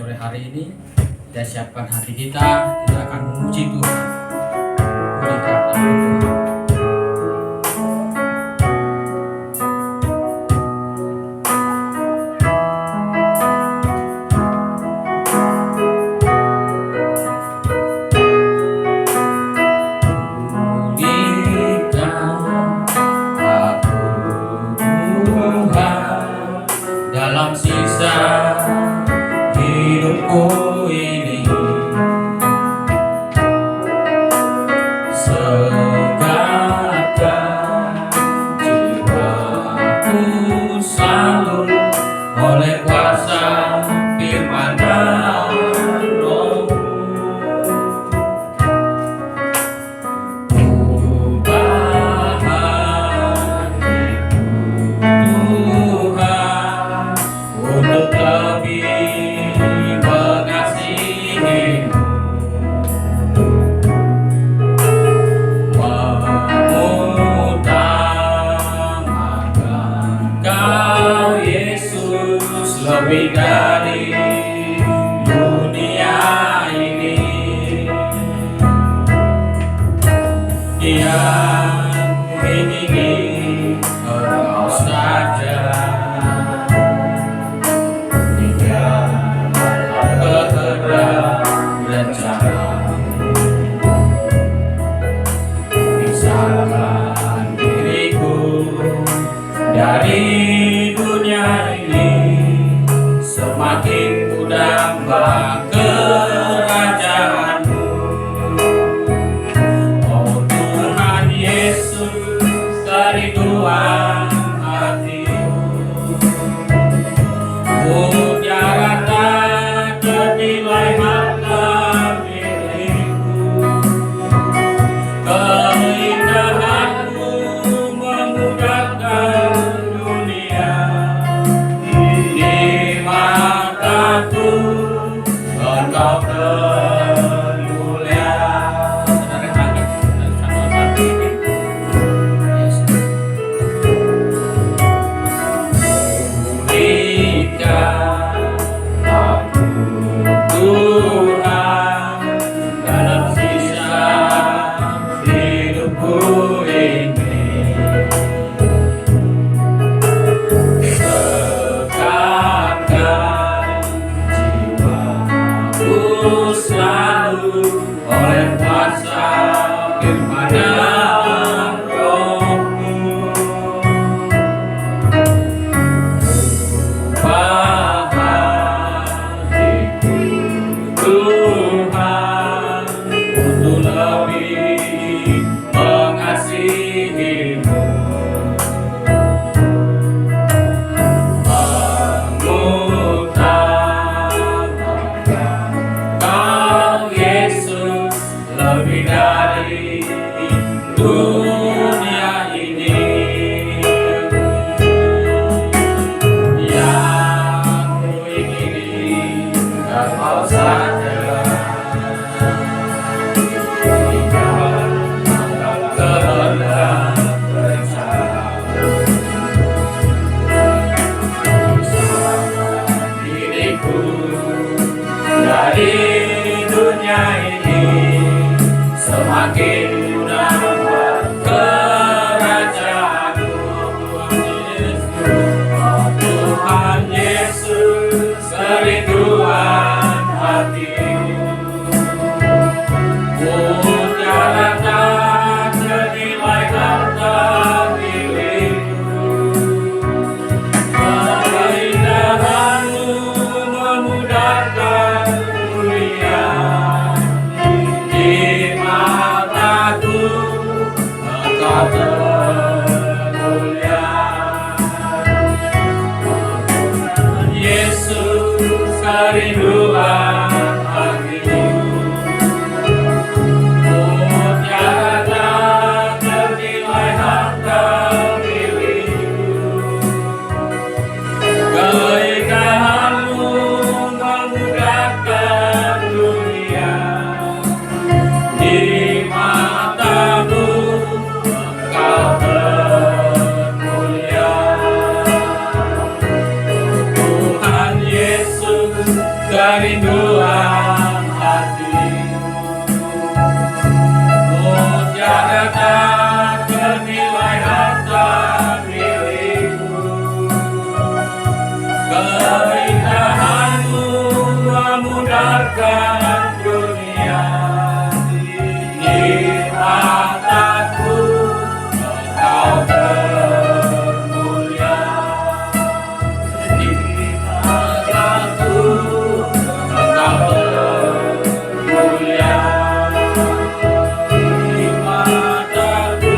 sore hari ini kita siapkan hati kita akan memuji Tuhan. Pujikan nama Tuhan. Dalam sisa hidupku ini, segarkan jiwaku selalu oleh kuasa firman dan Roh-Mu. Untuk lebih mengasihi-Mu, mengutamakan Kau Yesus lebih dari dunia ini. Yang ingini Engkau saja, pisahkan diriku dari dunia ini, semakin ku damba kerajaan-Mu. Oh Tuhan Yesus, kerinduan hatiku, mutiara ternilai harta milikku. Keindahan-Mu memudahkan dunia, di mataku Engkau termulia. Pulihkan aku Tuhan dalam sisa hidupku ini, segarkan jiwaku selalu oleh kuasa firman dan Roh-Mu. Ubah hatiku Tuhan untuk lebih mengasihi-Mu, mengutamakan Kau Yesus lebih dari dunia ini. Yang ku ingini Engkau saja, kehendak bersama. Pisahkan diriku dari dunia ini, semakin menambah kerajaan-Mu. Oh Tuhan Yesus, kerinduan hatiku, mutiara tak ternilai harta milikku. Keindahan-Mu memudahkan dunia, di mataku Engkau termulia. Yesus, kerinduan hatiku, mutiara tak ternilai harta milikku. Keindahan-Mu memudahkan dunia, di mataku Engkau termulia. Tuhan Yesus, kerinduan hatimu. Oh, tiada tak bernilai harta milikku. Keindahanmu memudarkan dunia. Di mataku engkau termulia. Di mataku engkau termulia. Di mataku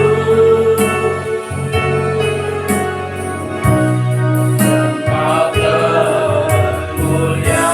engkau termulia.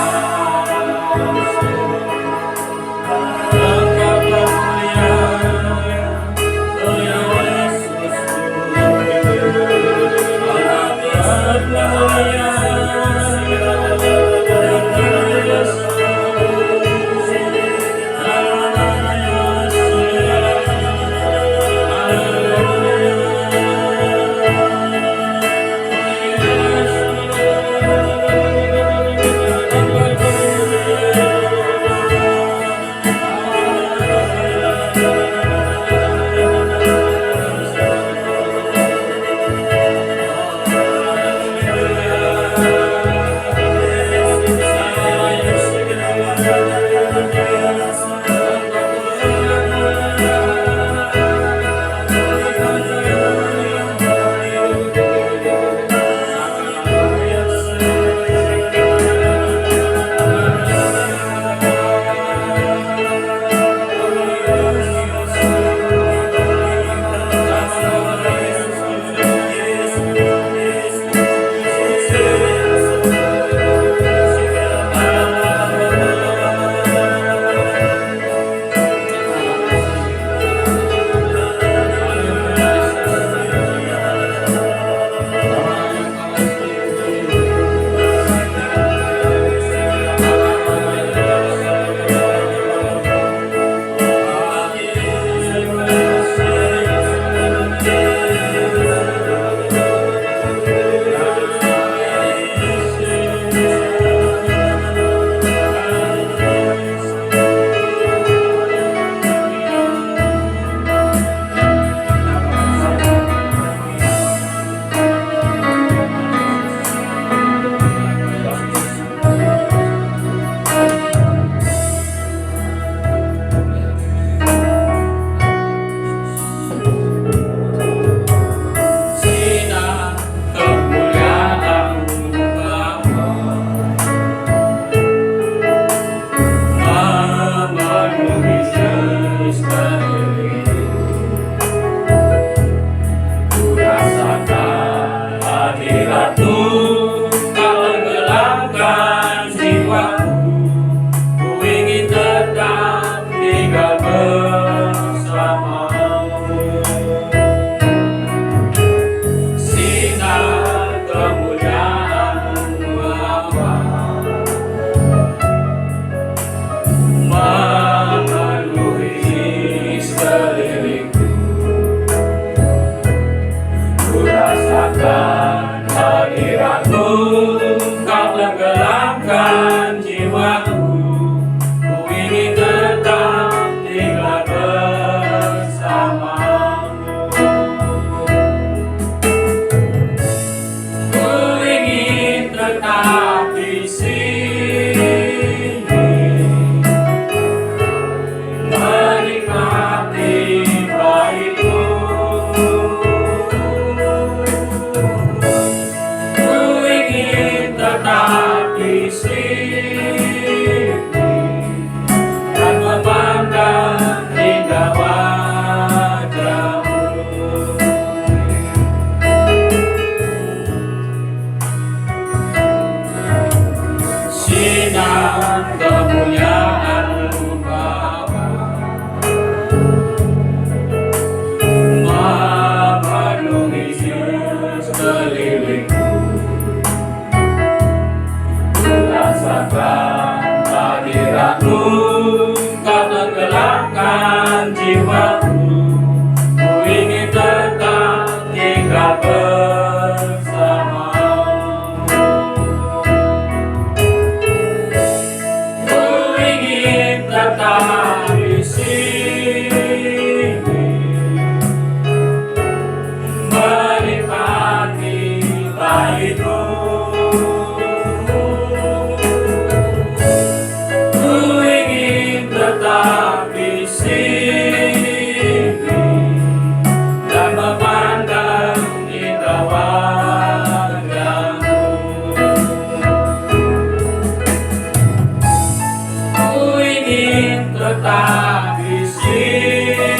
tetap di sini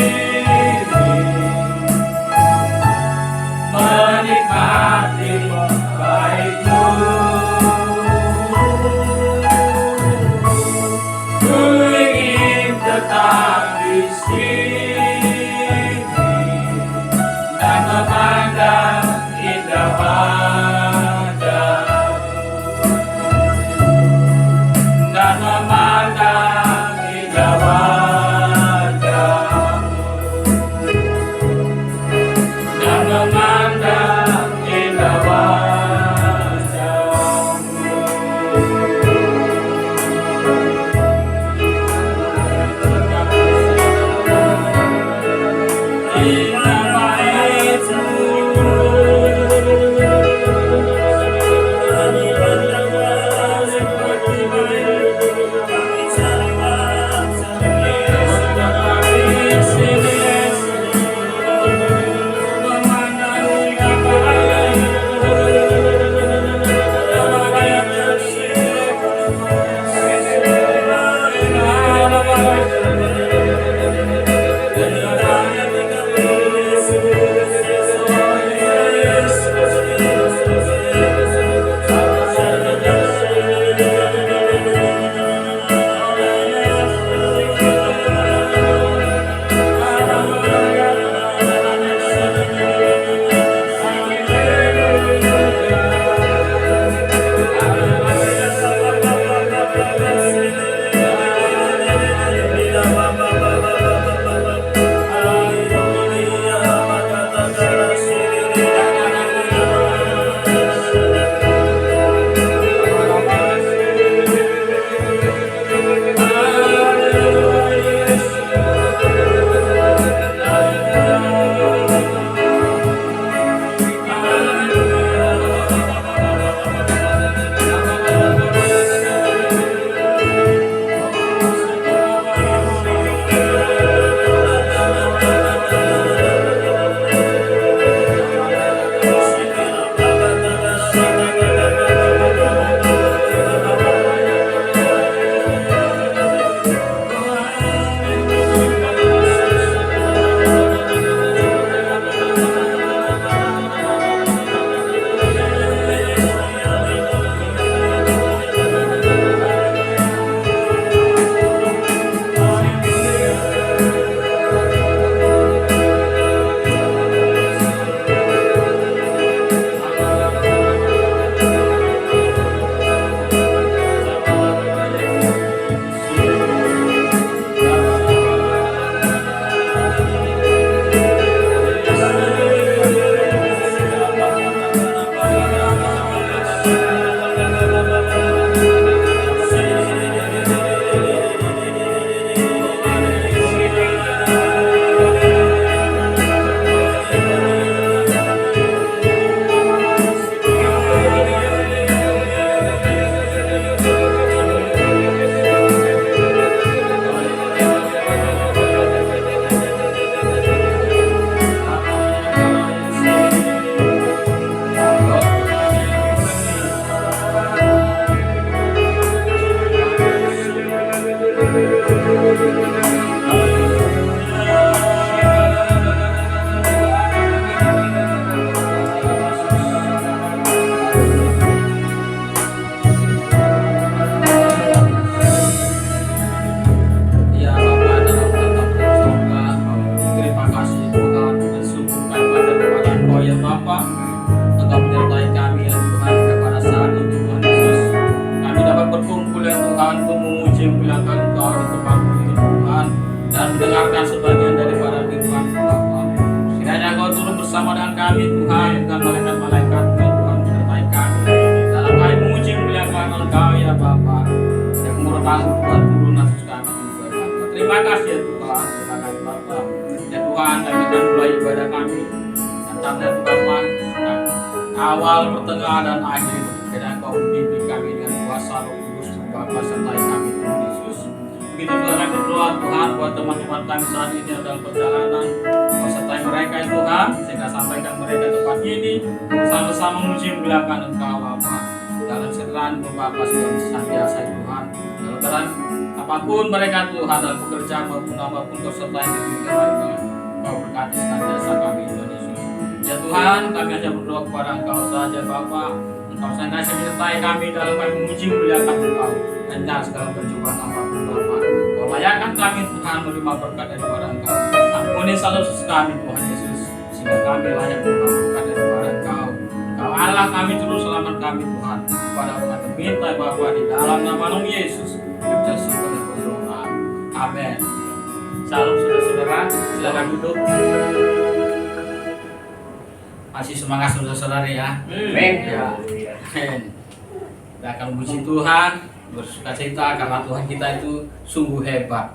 menikmati baikmu. Ku ingin tetap di sini dan memandang indah wajahmu, dan memandang indah wajahmu, dan memandang indah mendengarkan sebagian daripada firman Bapa. Kiranya Kau turun bersama dengan kami Tuhan, dan malaikat-malaikat Tuhan menyertai kami dalam kami memuji memuliakan Engkau ya Bapa, yang merupakan Tuhan turun atas kami juga Bapa. Terima kasih ya Tuhan, terima kasih Bapa. Ya Tuhan, kami akan mulai ibadah kami dan tanda Bapa, awal, pertengahan dan akhir. Kiranya Kau bimbing kami dengan kuasa Roh Kudus Bapa, sertai kami Tuhan Yesus. Begitu Tuhan, kami berdoa Tuhan buat teman-teman kami saat ini dalam perjalanan. Kau sertai mereka ya Tuhan, sehingga sampaikan mereka tempat ini sama-sama memuji memuliakan Engkau Bapa. Dalam segerahan Bapa sudah senantiasa ya Tuhan. Dalam terang apapun mereka Tuhan dalam pekerjaan maupun apapun Kau sertai di mereka. Kau berkati senantiasa kami Tuhan Yesus. Ya Tuhan, kami hanya berdoa kepada Engkau saja Bapa. Engkau senantiasa menyertai kami dalam kami memuji muliakan Engkau dan jangan segala percobaan apapun Bapa. Kau layakan kami Tuhan menerima berkat daripada Engkau. Ampuni salah dosa kami Tuhan Yesus, sehingga kami layak menerima berkat daripada Engkau. Kau Allah kami terus selamat kami Tuhan. Pada kami minta Bapa di dalam nama Yesus. Kita syukur dan berdoa. Amin. Salam saudara-saudara, silakan duduk. Masih semangat saudara-saudari ya. Amin. Ya. Amin. Kita akan memuji Tuhan, bersuka cita karena Tuhan kita itu sungguh hebat.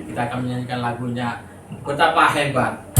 Kita akan menyanyikan lagunya Betapa Hebat.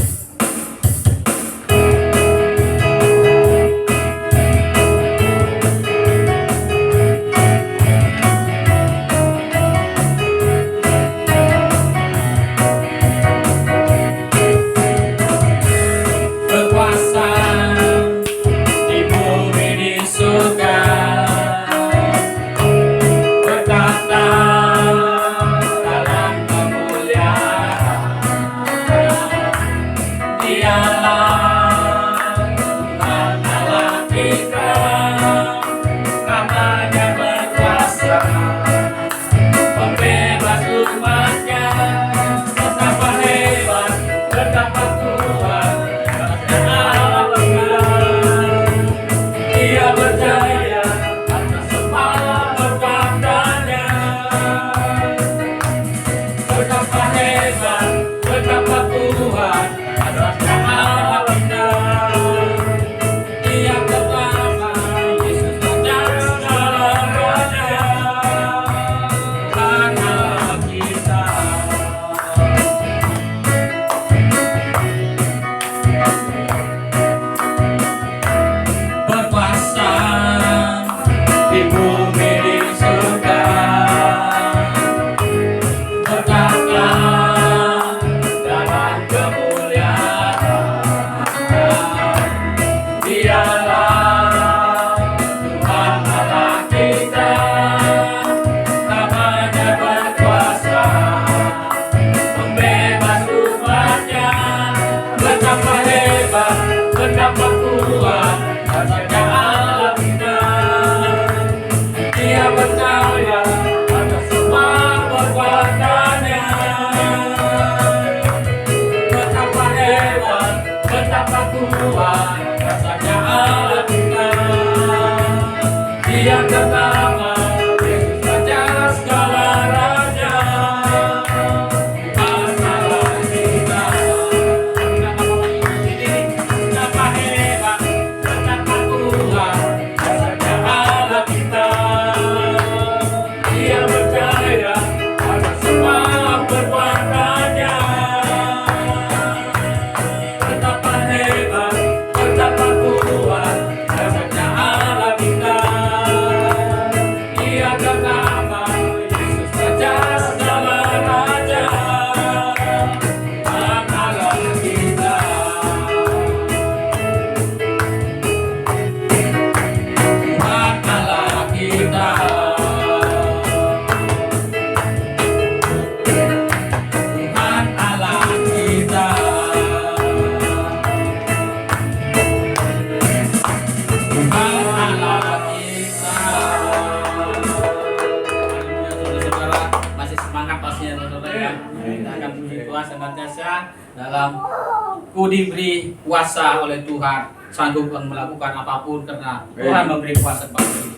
Dalam ku diberi kuasa oleh Tuhan, sanggup melakukan apapun karena Tuhan memberi kuasa kepada kita.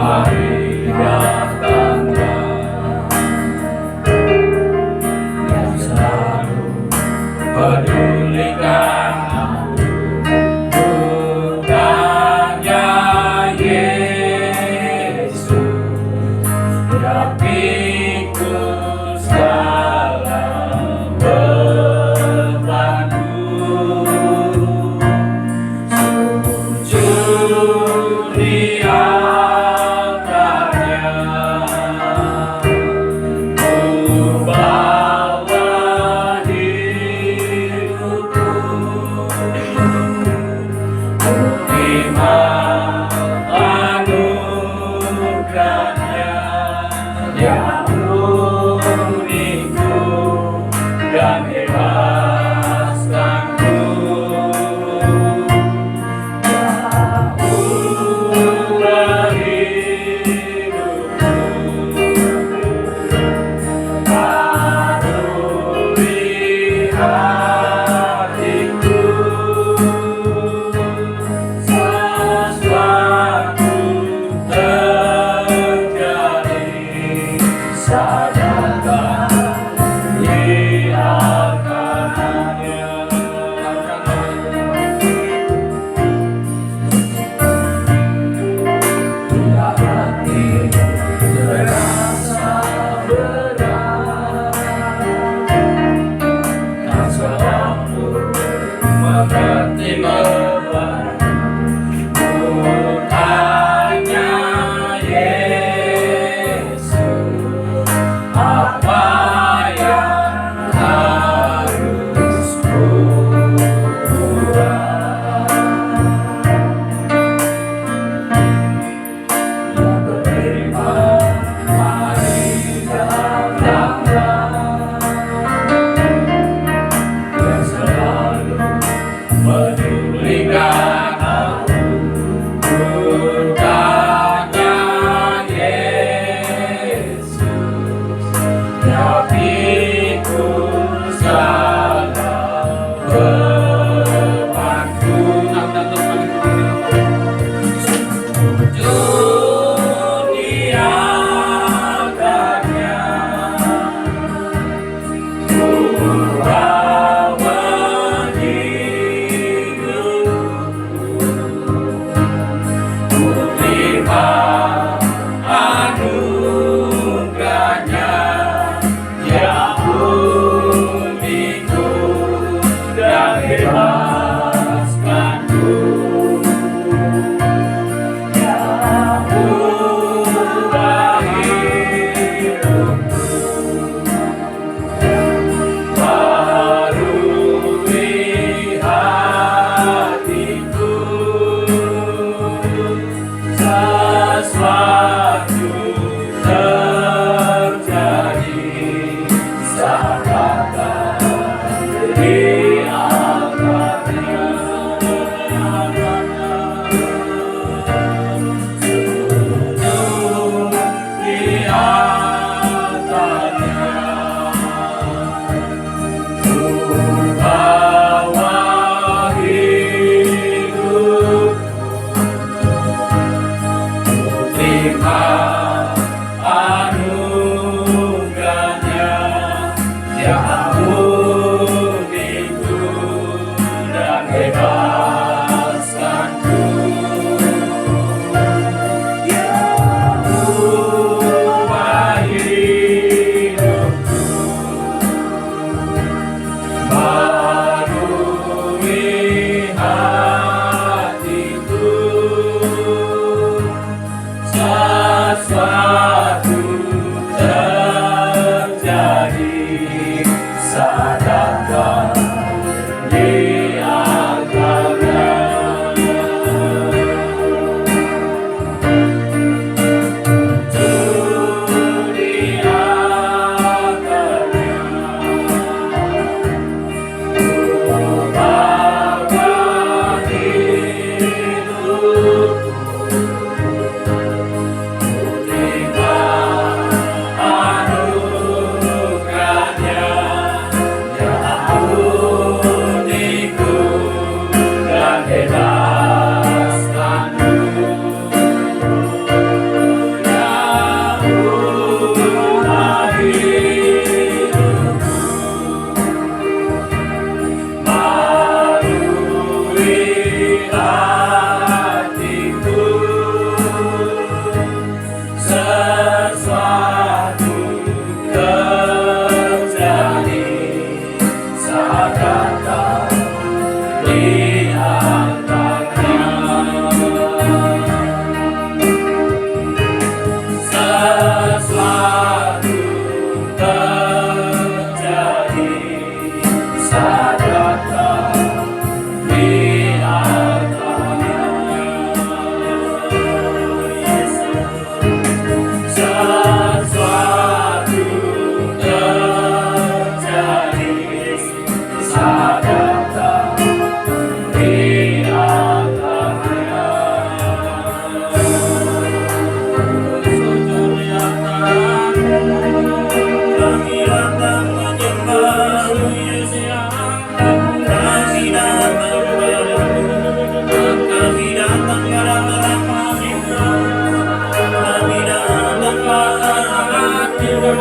mari datanglah yang selalu pedulikan aku. Bukannya Yesus yang pikul segala bebanku. Sujud di altarnya, ku bawa hidupku, terima anugerahnya yang uniku dan bebaskanku. Ubah hidupku, barui hatiku, sesuatu terjadi, sadarkan di akannya. Bila hati terasa berat, tak selalu mengerti beban. Tanya Yesus, apa yang harus kubuat? Yang beriman, mari datanglah yang selalu pedulikan aku. Tanya Yesus, yang pikul segala bebanku. Sujud di altarnya, ku bawa hidupku, terima anugerahnya yang uniku dan bebaskanku. Yang ubah hidupku, barui hatiku, sesuatu terjadi, sadarkan di altarnya. Sujud di altarnya, ku bawa hidupku, terima anugerahnya yang uniku dan bebaskanku. Yang ubah hidupku, barui hatiku, sesuatu terjadi, sadarkan di altarnya. Sujud di altarnya, ku bawa hidupku, terima Mari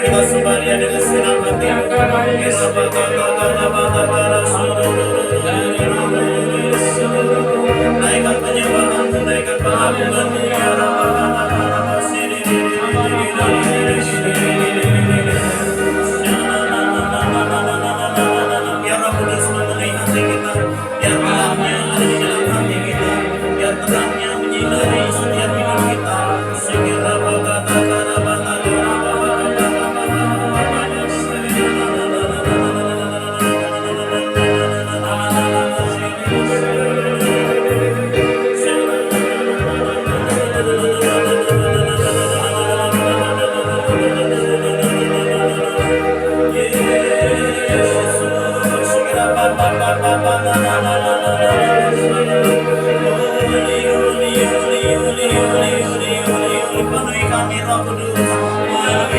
kita sembah Dia dengan senang hati. Naikkan penyembahan, naikkan pengagungan, ya biar Roh Kudus memenuhi hati kita, biar terangnya ada di dalam hati kita, biar terangnya menyinari setiap hidup kita. Segera penuhi kami Roh Kudus, penuhi kami,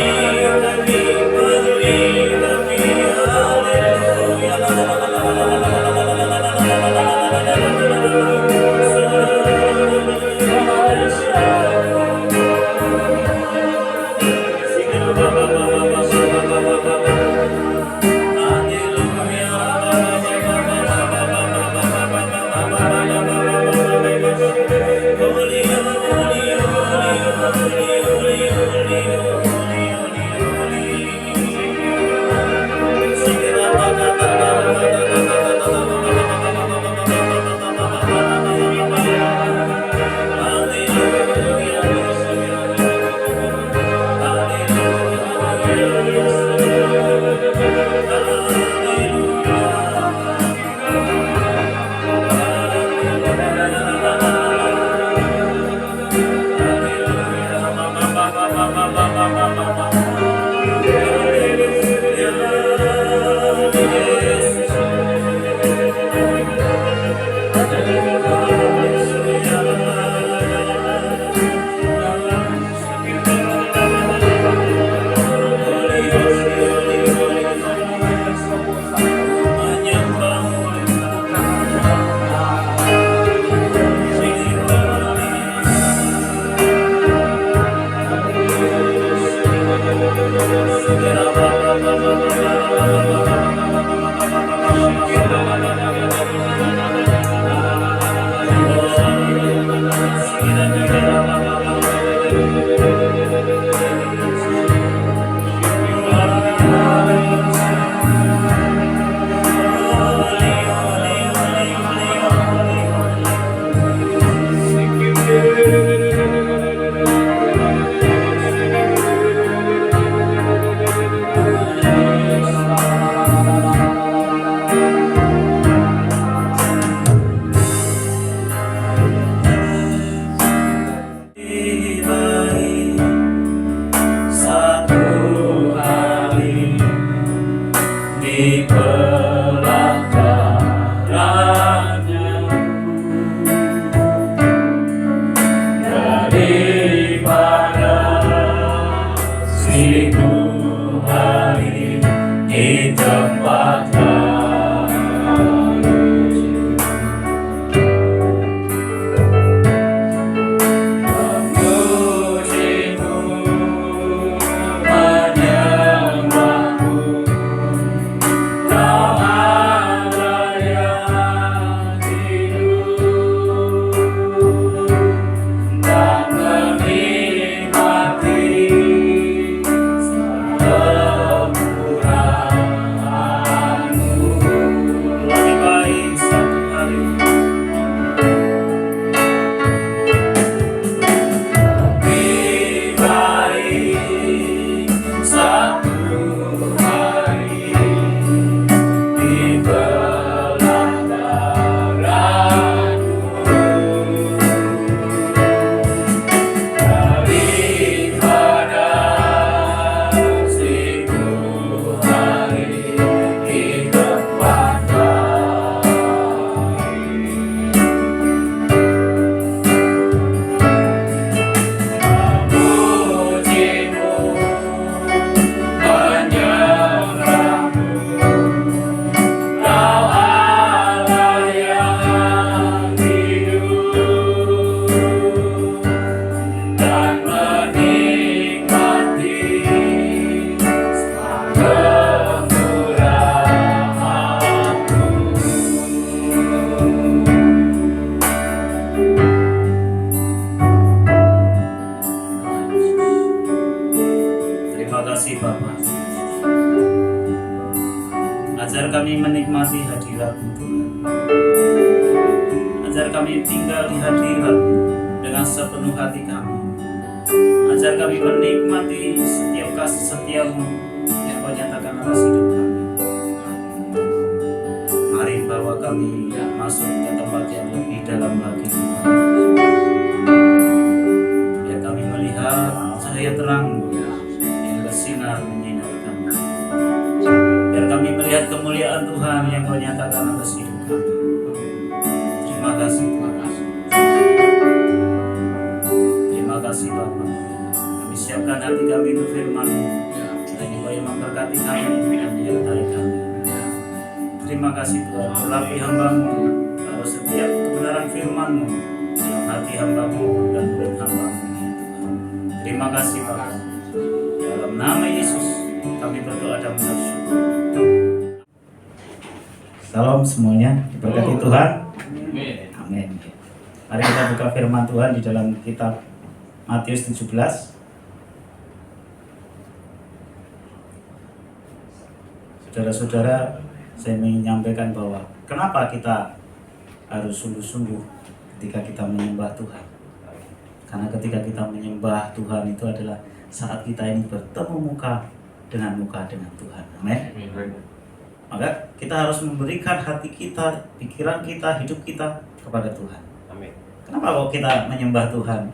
kasih Bapa. Ajar kami menikmati hadirat-Mu Tuhan. Ajar kami tinggal di hadirat-Mu dengan sepenuh hati kami. Ajar kami menikmati setiap kasih setia-Mu yang Kau nyatakan atas hidup kami. Mari bawa kami masuk ke tempat yang lebih dalam lagi Tuhan. Biar kami melihat cahaya terang-Mu yang bersinar menyinari kami. Biar kami melihat kemuliaan Tuhan yang Kau nyatakan atas hidup kami. Terima kasih Tuhan. Terima kasih Bapa. Kami siapkan hati kami untuk firman-Mu. Dan Kau yang memberkati kami dan menyertai kami. Terima kasih Tuhan. Urapi hamba-Mu. Taruh setiap kebenaran firman-Mu dalam hati hamba-Mu dan mulut hamba-Mu ini Tuhan. Terima kasih Bapa. Dalam nama Yesus kami berdoa dan mengucap syukur. Salam semuanya, diberkati Tuhan. Amin. Mari kita buka firman Tuhan di dalam kitab Matius 17. Saudara-saudara, saya ingin menyampaikan bahwa kenapa kita harus sungguh-sungguh ketika kita menyembah Tuhan. Karena ketika kita menyembah Tuhan itu adalah saat kita ini bertemu muka dengan Tuhan. Amin. Maka kita harus memberikan hati kita, pikiran kita, hidup kita kepada Tuhan. Amin. Kenapa kalau kita menyembah Tuhan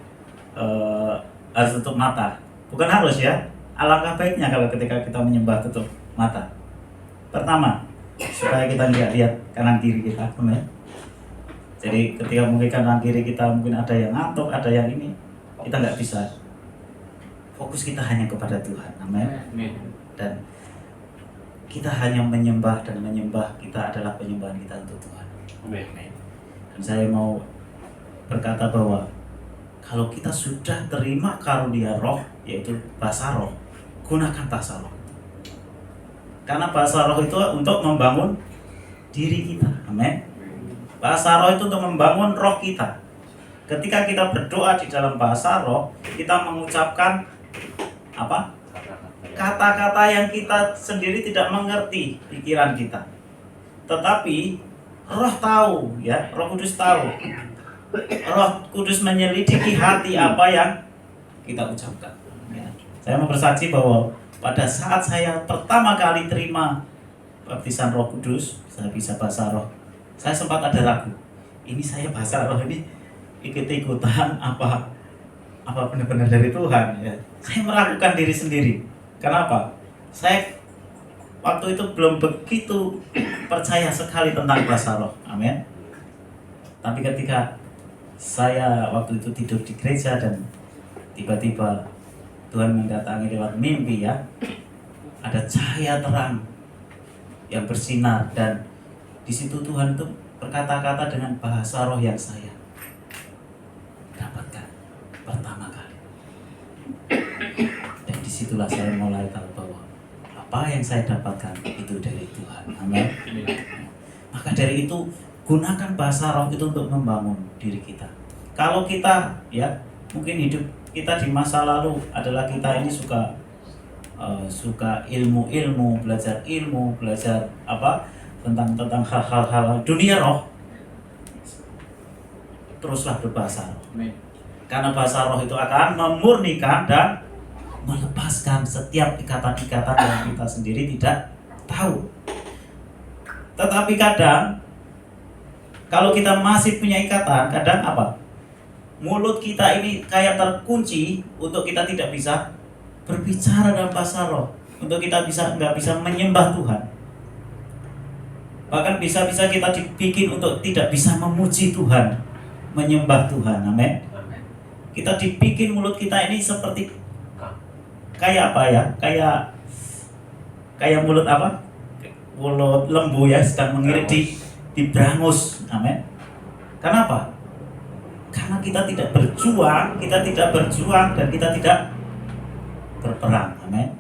harus tutup mata? Bukan harus ya. Alangkah baiknya kalau ketika kita menyembah tutup mata. Pertama, supaya kita nggak lihat kanan kiri kita. Amin. Jadi ketika mungkin kanan kiri kita mungkin ada yang ngantuk, ada yang ini, kita nggak bisa. Fokus kita hanya kepada Tuhan. Amin. Dan kita hanya menyembah dan menyembah, kita adalah penyembahan kita untuk Tuhan. Amin. Dan saya mau berkata bahwa kalau kita sudah terima karunia roh, yaitu bahasa roh, gunakan bahasa roh. Karena bahasa roh itu untuk membangun diri kita. Amin. Bahasa roh itu untuk membangun roh kita. Ketika kita berdoa di dalam bahasa roh, kita mengucapkan apa? Kata-kata yang kita sendiri tidak mengerti pikiran kita. Tetapi roh tahu, ya, Roh Kudus tahu. Roh Kudus menyelidiki hati apa yang kita ucapkan. Ya. Saya mau bersaksi bahwa pada saat saya pertama kali terima baptisan Roh Kudus, saya bisa bahasa roh. Saya sempat ada ragu. Ini saya bahasa roh ini ikut-ikutan apa benar-benar dari Tuhan, ya. Saya meragukan diri sendiri. Kenapa? Saya waktu itu belum begitu percaya sekali tentang bahasa roh. Amin. Tapi ketika saya waktu itu tidur di gereja dan tiba-tiba Tuhan mendatangi lewat mimpi, ya, ada cahaya terang yang bersinar dan di situ Tuhan itu berkata-kata dengan bahasa roh yang saya dapatkan pertama kali. Dan disitulah saya mulai tahu bahwa apa yang saya dapatkan itu dari Tuhan. Amin. Maka dari itu gunakan bahasa roh itu untuk membangun diri kita. Kalau kita, ya, mungkin hidup kita di masa lalu adalah kita ini suka ilmu, belajar apa tentang hal-hal dunia roh. Teruslah berbahasa roh. Karena bahasa roh itu akan memurnikan dan melepaskan setiap ikatan-ikatan yang kita sendiri tidak tahu. Tetapi kadang kalau kita masih punya ikatan, kadang apa? Mulut kita ini kayak terkunci untuk kita tidak bisa berbicara dalam bahasa roh, untuk kita nggak bisa menyembah Tuhan. Bahkan bisa-bisa kita dibikin untuk tidak bisa memuji Tuhan, menyembah Tuhan. Amin. Kita dibikin mulut kita ini seperti kayak apa ya? Kayak mulut apa? Mulut lembu, ya, sedang mengirit di brangus. Amin. Kenapa? Karena kita tidak berjuang dan kita tidak berperang. Amin.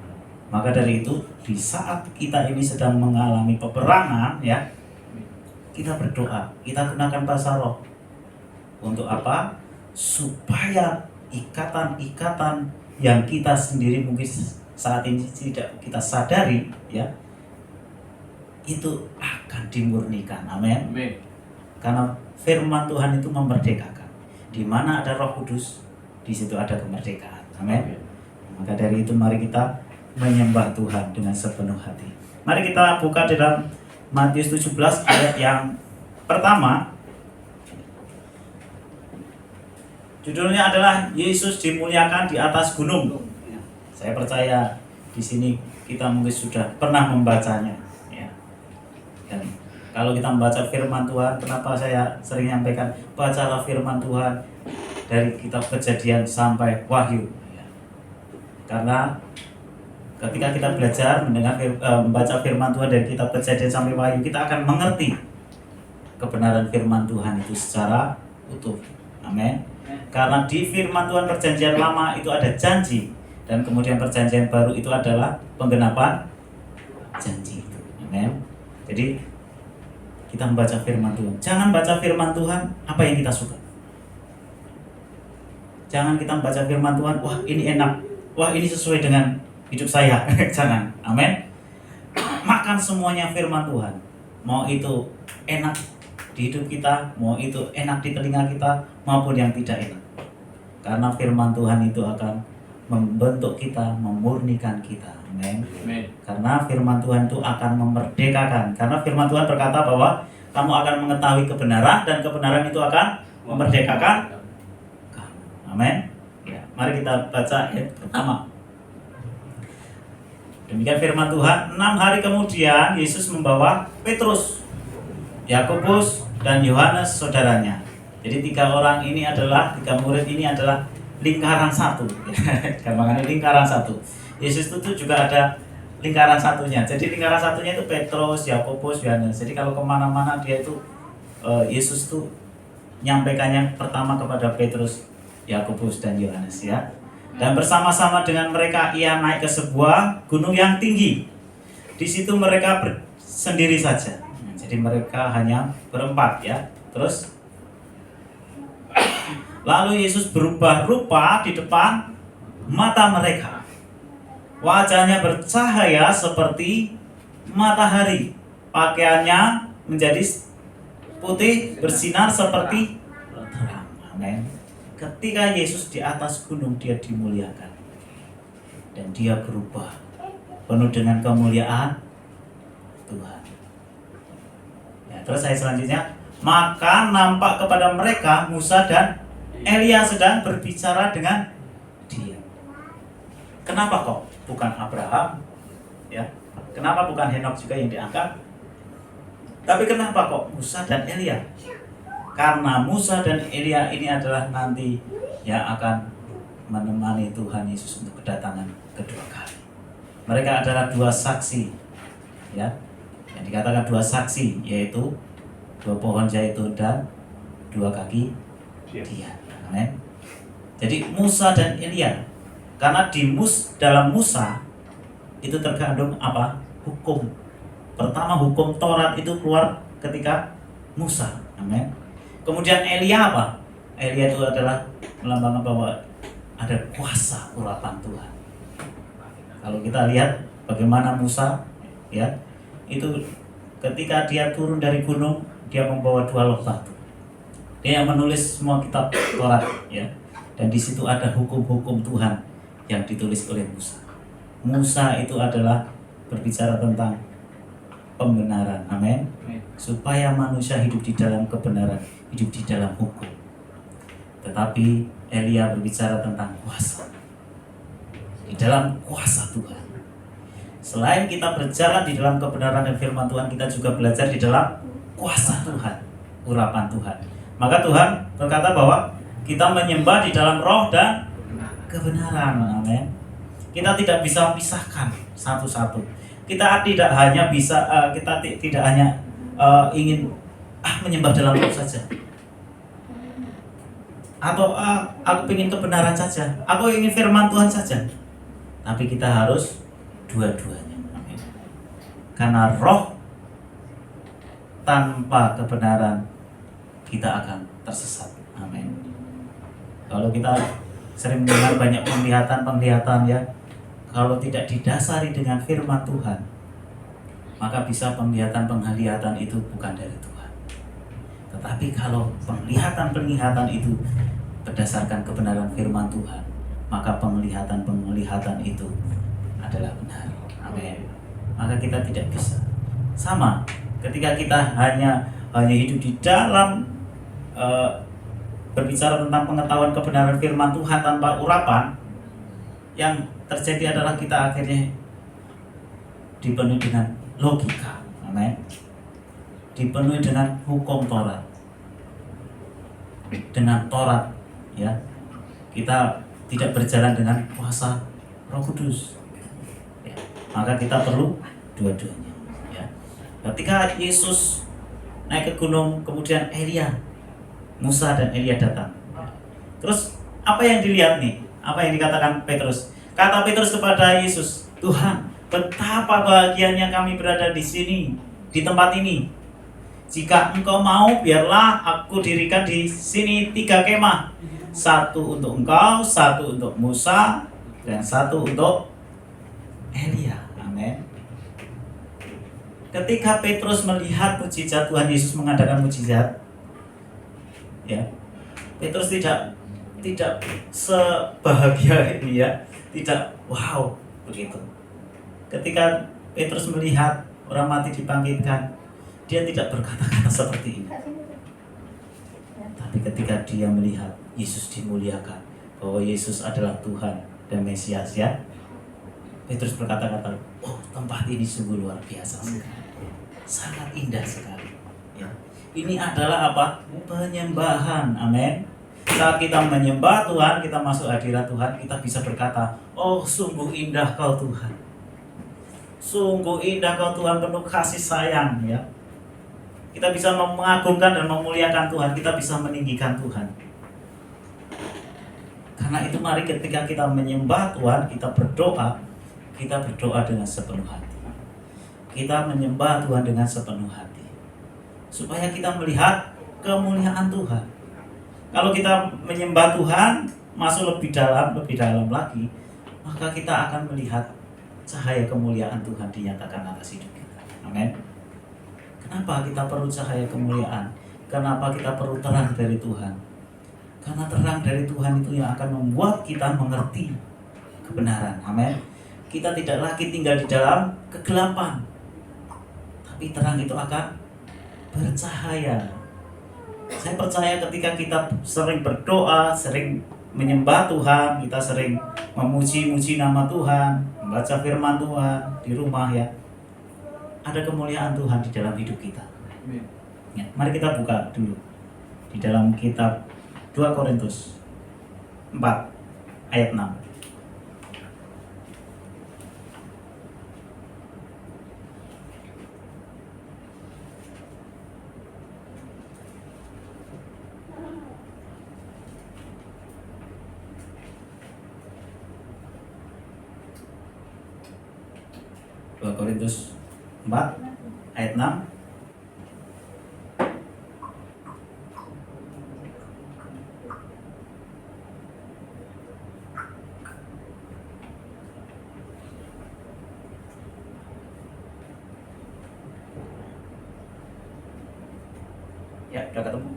Maka dari itu, di saat kita ini sedang mengalami peperangan, ya, kita berdoa, kita gunakan bahasa roh. Untuk apa? Supaya ikatan-ikatan yang kita sendiri mungkin saat ini tidak kita sadari, ya, itu akan dimurnikan. Amin. Karena firman Tuhan itu memerdekakan. Di mana ada Roh Kudus, di situ ada kemerdekaan. Amin. Maka dari itu mari kita menyembah Tuhan dengan sepenuh hati. Mari kita buka dalam Matius 17 ayat yang pertama. Judulnya adalah Yesus dimuliakan di atas gunung. Saya percaya di sini kita mungkin sudah pernah membacanya, ya. Dan kalau kita membaca firman Tuhan, kenapa saya sering menyampaikan bacalah firman Tuhan dari kitab Kejadian sampai Wahyu, ya. Karena ketika kita belajar mendengar membaca firman Tuhan dari kitab Kejadian sampai Wahyu, kita akan mengerti kebenaran firman Tuhan itu secara utuh. Amin. Karena di firman Tuhan perjanjian lama itu ada janji, dan kemudian perjanjian baru itu adalah penggenapan janji itu. Amin. Jadi kita membaca firman Tuhan. Jangan baca firman Tuhan apa yang kita suka. Jangan kita membaca firman Tuhan, wah ini enak, wah ini sesuai dengan hidup saya. Jangan. Amin. Makan semuanya firman Tuhan. Mau itu enak di hidup kita, mau itu enak di telinga kita, maupun yang tidak enak. Karena firman Tuhan itu akan membentuk kita, memurnikan kita. Amin. Karena firman Tuhan itu akan memerdekakan. Karena firman Tuhan berkata bahwa kamu akan mengetahui kebenaran, dan kebenaran itu akan memerdekakan kamu. Amin. Ya, mari kita baca ayat pertama. Demikian firman Tuhan. 6 hari kemudian Yesus membawa Petrus, Yakobus, dan Yohanes saudaranya. Jadi 3 orang ini adalah, 3 murid ini adalah lingkaran satu. Gampangannya lingkaran satu. Yesus itu juga ada lingkaran satunya. Jadi lingkaran satunya itu Petrus, Yakobus, Yohanes. Jadi kalau kemana-mana dia itu Yesus itu nyampaikannya pertama kepada Petrus, Yakobus, dan Yohanes, ya. Dan bersama-sama dengan mereka ia naik ke sebuah gunung yang tinggi. Di situ mereka sendiri saja. Jadi mereka hanya berempat, ya. Terus lalu Yesus berubah rupa di depan mata mereka. Wajahnya bercahaya seperti matahari. Pakaiannya menjadi putih bersinar seperti terang. Amin. Ketika Yesus di atas gunung, dia dimuliakan. Dan dia berubah penuh dengan kemuliaan Tuhan. Ya, terus saya selanjutnya, maka nampak kepada mereka Musa dan Elia sedang berbicara dengan dia. Kenapa kok bukan Abraham? Ya, kenapa bukan Henok juga yang diangkat? Tapi kenapa kok Musa dan Elia? Karena Musa dan Elia ini adalah nanti yang akan menemani Tuhan Yesus untuk kedatangan kedua kali. Mereka adalah 2 saksi, ya. Yang dikatakan 2 saksi yaitu 2 pohon zaitun dan 2 kaki dia. Amin. Jadi Musa dan Elia, karena dalam Musa itu terkandung apa? Hukum. Pertama hukum Taurat itu keluar ketika Musa. Amin. Kemudian Elia apa? Elia itu adalah melambangkan bahwa ada kuasa urapan Tuhan. Kalau kita lihat bagaimana Musa, ya, itu ketika dia turun dari gunung, dia membawa 2 loh batu. Dia yang menulis semua kitab Taurat, ya. Dan di situ ada hukum-hukum Tuhan yang ditulis oleh Musa. Musa itu adalah berbicara tentang pembenaran. Amin. Supaya manusia hidup di dalam kebenaran, hidup di dalam hukum. Tetapi Elia berbicara tentang kuasa. Di dalam kuasa Tuhan. Selain kita berjalan di dalam kebenaran dan firman Tuhan, kita juga belajar di dalam kuasa Tuhan, urapan Tuhan. Maka Tuhan berkata bahwa kita menyembah di dalam roh dan kebenaran. Amin. Kita tidak bisa pisahkan satu-satu. Kita tidak hanya ingin menyembah dalam roh saja, atau aku ingin kebenaran saja, aku ingin firman Tuhan saja. Tapi kita harus dua-duanya. Amin. Karena roh tanpa kebenaran kita akan tersesat. Amin. Kalau kita sering mendengar banyak penglihatan, ya, kalau tidak didasari dengan firman Tuhan, maka bisa penglihatan-penglihatan itu bukan dari Tuhan. Tetapi kalau penglihatan-penglihatan itu berdasarkan kebenaran firman Tuhan, maka penglihatan-penglihatan itu adalah benar. Amin. Maka kita tidak bisa. Sama ketika kita hanya hidup di dalam berbicara tentang pengetahuan kebenaran firman Tuhan tanpa urapan, yang terjadi adalah kita akhirnya dipenuhi dengan logika. Amin. Dipenuhi dengan hukum Taurat, dengan Taurat, ya. Kita tidak berjalan dengan kuasa Roh Kudus, ya. Maka kita perlu dua-duanya, ya. Ketika Yesus naik ke gunung, kemudian Musa dan Elia datang. Terus apa yang dilihat nih? Apa yang dikatakan Petrus? Kata Petrus kepada Yesus, Tuhan, betapa bahagianya kami berada di sini, di tempat ini. Jika Engkau mau, biarlah aku dirikan di sini 3 kemah. 1 untuk Engkau, 1 untuk Musa, dan 1 untuk Elia. Amin. Ketika Petrus melihat mukjizat Tuhan Yesus mengadakan mukjizat, ya, Petrus tidak sebahagia ini, ya, tidak wow begitu. Ketika Petrus melihat orang mati dibangkitkan, dia tidak berkata-kata seperti ini. Tapi ketika dia melihat Yesus dimuliakan, bahwa Yesus adalah Tuhan dan Mesias, ya, Petrus berkata-kata, oh, tempat ini sungguh luar biasa sekali, sangat indah sekali, ya. Ini adalah apa? Penyembahan. Amin. Saat kita menyembah Tuhan, kita masuk hadirat Tuhan, kita bisa berkata, oh, sungguh indah Kau Tuhan, sungguh indah Kau Tuhan, penuh kasih sayang, ya. Kita bisa mengagungkan dan memuliakan Tuhan, kita bisa meninggikan Tuhan. Karena itu mari ketika kita menyembah Tuhan, kita berdoa dengan sepenuh hati. Kita menyembah Tuhan dengan sepenuh hati, supaya kita melihat kemuliaan Tuhan. Kalau kita menyembah Tuhan, masuk lebih dalam lagi, maka kita akan melihat cahaya kemuliaan Tuhan dinyatakan atas hidup kita. Amin. Kenapa kita perlu cahaya kemuliaan? Kenapa kita perlu terang dari Tuhan? Karena terang dari Tuhan itu yang akan membuat kita mengerti kebenaran. Amin. Kita tidak lagi tinggal di dalam kegelapan, tapi terang itu akan bercahaya. Saya percaya ketika kita sering berdoa, sering menyembah Tuhan, kita sering memuji-muji nama Tuhan, membaca firman Tuhan di rumah, ya, ada kemuliaan Tuhan di dalam hidup kita. Ya, mari kita buka dulu di dalam kitab 2 Korintus 4 ayat 6. Korintus 4 ayat 6. Ya, udah ketemu?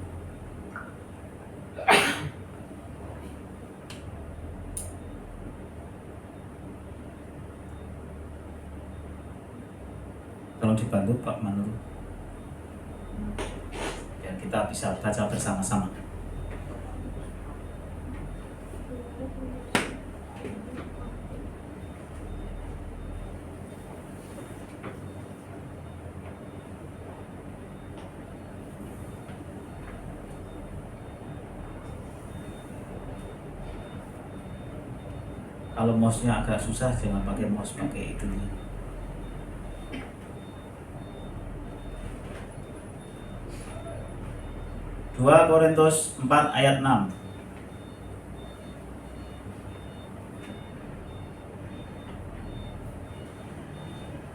Tolong dibantu Pak Manur, ya, kita bisa baca bersama-sama. Kalau mouse-nya agak susah, jangan pakai mouse, pakai itunya. Dua Korintus 4 ayat 6.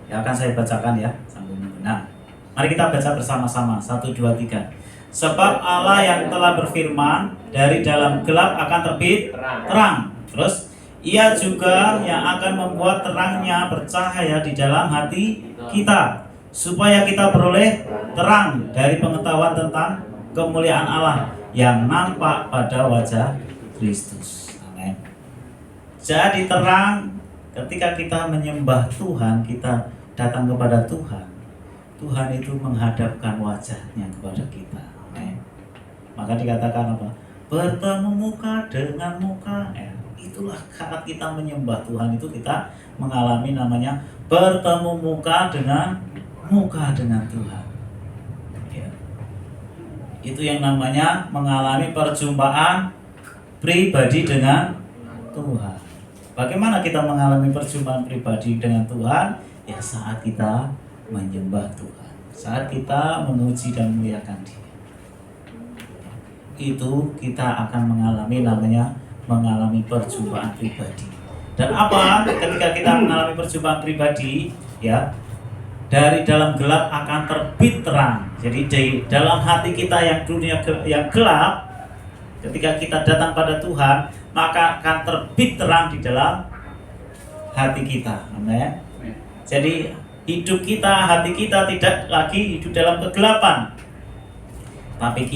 Ya, akan saya bacakan, ya, sambil menunggu. Nah, mari kita baca bersama-sama. 1, 2, 3. Sebab Allah yang telah berfirman, dari dalam gelap akan terbit terang. Terus, Ia juga yang akan membuat terangnya bercahaya di dalam hati kita, supaya kita beroleh terang dari pengetahuan tentang kemuliaan Allah yang nampak pada wajah Kristus. Amin. Jadi terang ketika kita menyembah Tuhan, kita datang kepada Tuhan. Tuhan itu menghadapkan wajahnya kepada kita. Amin. Maka dikatakan apa? Bertemu muka dengan muka. Itulah saat kita menyembah Tuhan itu kita mengalami namanya bertemu muka dengan Tuhan. Ya. Itu yang namanya mengalami perjumpaan pribadi dengan Tuhan. Bagaimana kita mengalami perjumpaan pribadi dengan Tuhan? Ya saat kita menyembah Tuhan, saat kita memuji dan memuliakan Dia. Itu kita akan mengalami perjumpaan pribadi. Dan apa? Ketika kita mengalami perjumpaan pribadi, ya, dari dalam gelap akan terbit terang. Jadi di dalam hati kita yang dunia yang gelap, ketika kita datang pada Tuhan, maka akan terbit terang di dalam hati kita. Amin. Jadi hidup kita, hati kita tidak lagi hidup dalam kegelapan, tapi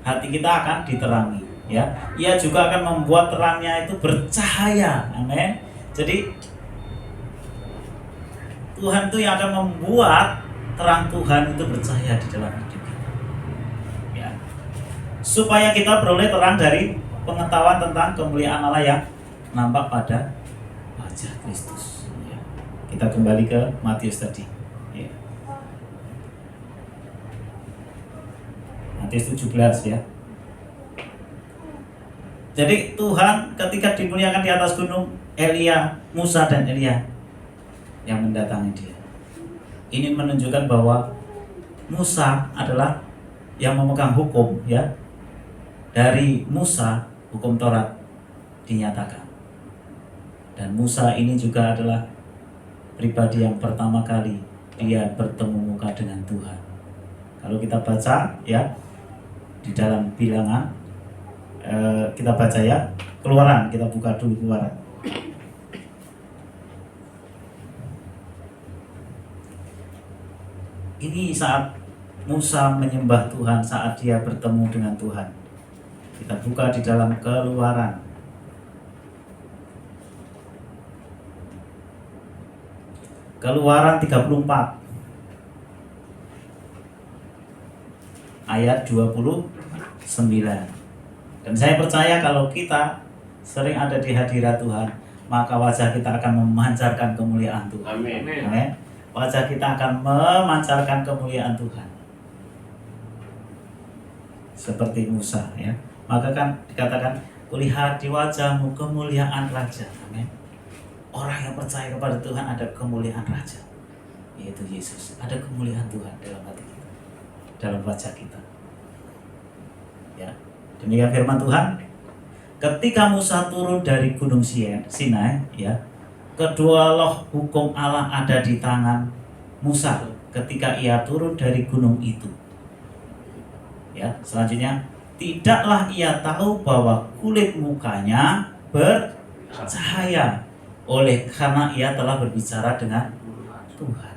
hati kita akan diterangi. Ya, ia juga akan membuat terangnya itu bercahaya. Amin. Jadi Tuhan itu yang akan membuat terang Tuhan itu bercahaya di dalam hidup kita. Ya. Supaya kita beroleh terang dari pengetahuan tentang kemuliaan Allah yang nampak pada wajah Kristus. Ya. Kita kembali ke Matius tadi. Ya. Matius 17 ya. Jadi Tuhan ketika dimuliakan di atas gunung, Musa dan Elia yang mendatangi dia. Ini menunjukkan bahwa Musa adalah yang memegang hukum, ya. Dari Musa hukum Taurat dinyatakan. Dan Musa ini juga adalah pribadi yang pertama kali dia bertemu muka dengan Tuhan. Kalau kita baca ya di dalam Bilangan, kita baca ya Keluaran, kita buka dulu Keluaran. Ini saat Musa menyembah Tuhan, saat dia bertemu dengan Tuhan. Kita buka di dalam Keluaran. Keluaran 34 ayat 29. Dan saya percaya kalau kita sering ada di hadirat Tuhan, maka wajah kita akan memancarkan kemuliaan Tuhan. Amin. Amin. Wajah kita akan memancarkan kemuliaan Tuhan. Seperti Musa ya. Maka kan dikatakan, kulihat di wajahmu kemuliaan Raja. Amin. Orang yang percaya kepada Tuhan ada kemuliaan Raja, yaitu Yesus. Ada kemuliaan Tuhan dalam hati kita, dalam wajah kita. Ya, demikian firman Tuhan. Ketika Musa turun dari gunung Sinai, ya, kedua loh hukum Allah ada di tangan Musa ketika ia turun dari gunung itu. Ya, selanjutnya, tidaklah ia tahu bahwa kulit mukanya bercahaya oleh karena ia telah berbicara dengan Tuhan.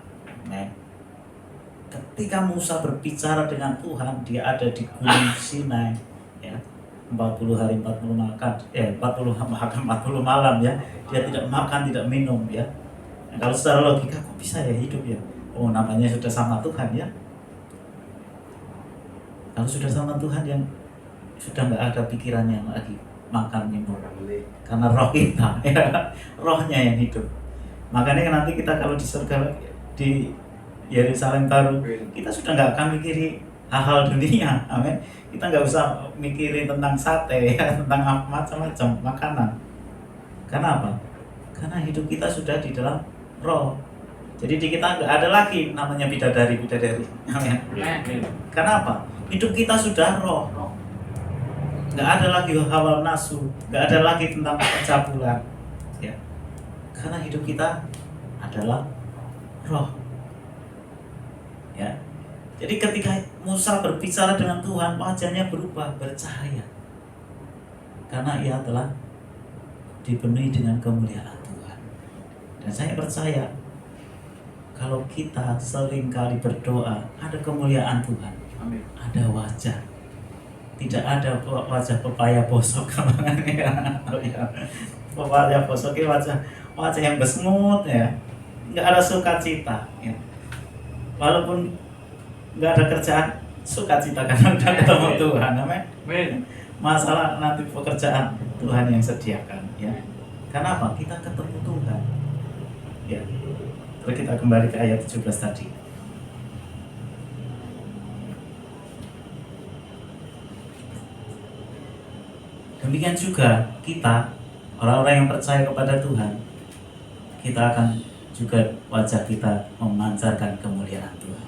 Nah, ketika Musa berbicara dengan Tuhan, dia ada di gunung Sinai, ya, 40 hari 40 makan, 40 makan 40 malam ya. Dia tidak makan, tidak minum ya. Nah, kalau secara logika kok bisa ya hidup ya? Oh, namanya sudah sama Tuhan ya. Kalau sudah sama Tuhan yang sudah nggak ada pikirannya lagi makan minum, karena roh kita ya, rohnya yang hidup. Makanya nanti kita kalau di surga di Yerusalem baru, kita sudah nggak akan mikiri hal-hal dunia, amin. Kita nggak usah mikirin tentang sate ya, tentang macam-macam makanan. Karena apa? Karena hidup kita sudah di dalam roh. Jadi di kita nggak ada lagi namanya bidadari, amin. Karena apa? Hidup kita sudah roh. Nggak ada lagi hawa nafsu, nggak ada lagi tentang pencabulan, ya. Karena hidup kita adalah roh, ya. Jadi ketika Musa berbicara dengan Tuhan, wajahnya berubah bercahaya, karena ia telah dipenuhi dengan kemuliaan Tuhan. Dan saya percaya kalau kita sering kali berdoa, ada kemuliaan Tuhan, Amin. ada wajah, tidak ada wajah pepaya bosok. Pepaya bosok itu wajah yang besmut ya, nggak ada sukacita ya. Walaupun nggak ada kerjaan, sukacita karena udah ketemu Tuhan. Amin. Masalah nanti pekerjaan Tuhan yang sediakan ya. Karena apa? Kita ketemu Tuhan ya. Terus kita kembali ke ayat 17 tadi. Demikian juga kita, orang-orang yang percaya kepada Tuhan, kita akan juga wajah kita memancarkan kemuliaan Tuhan.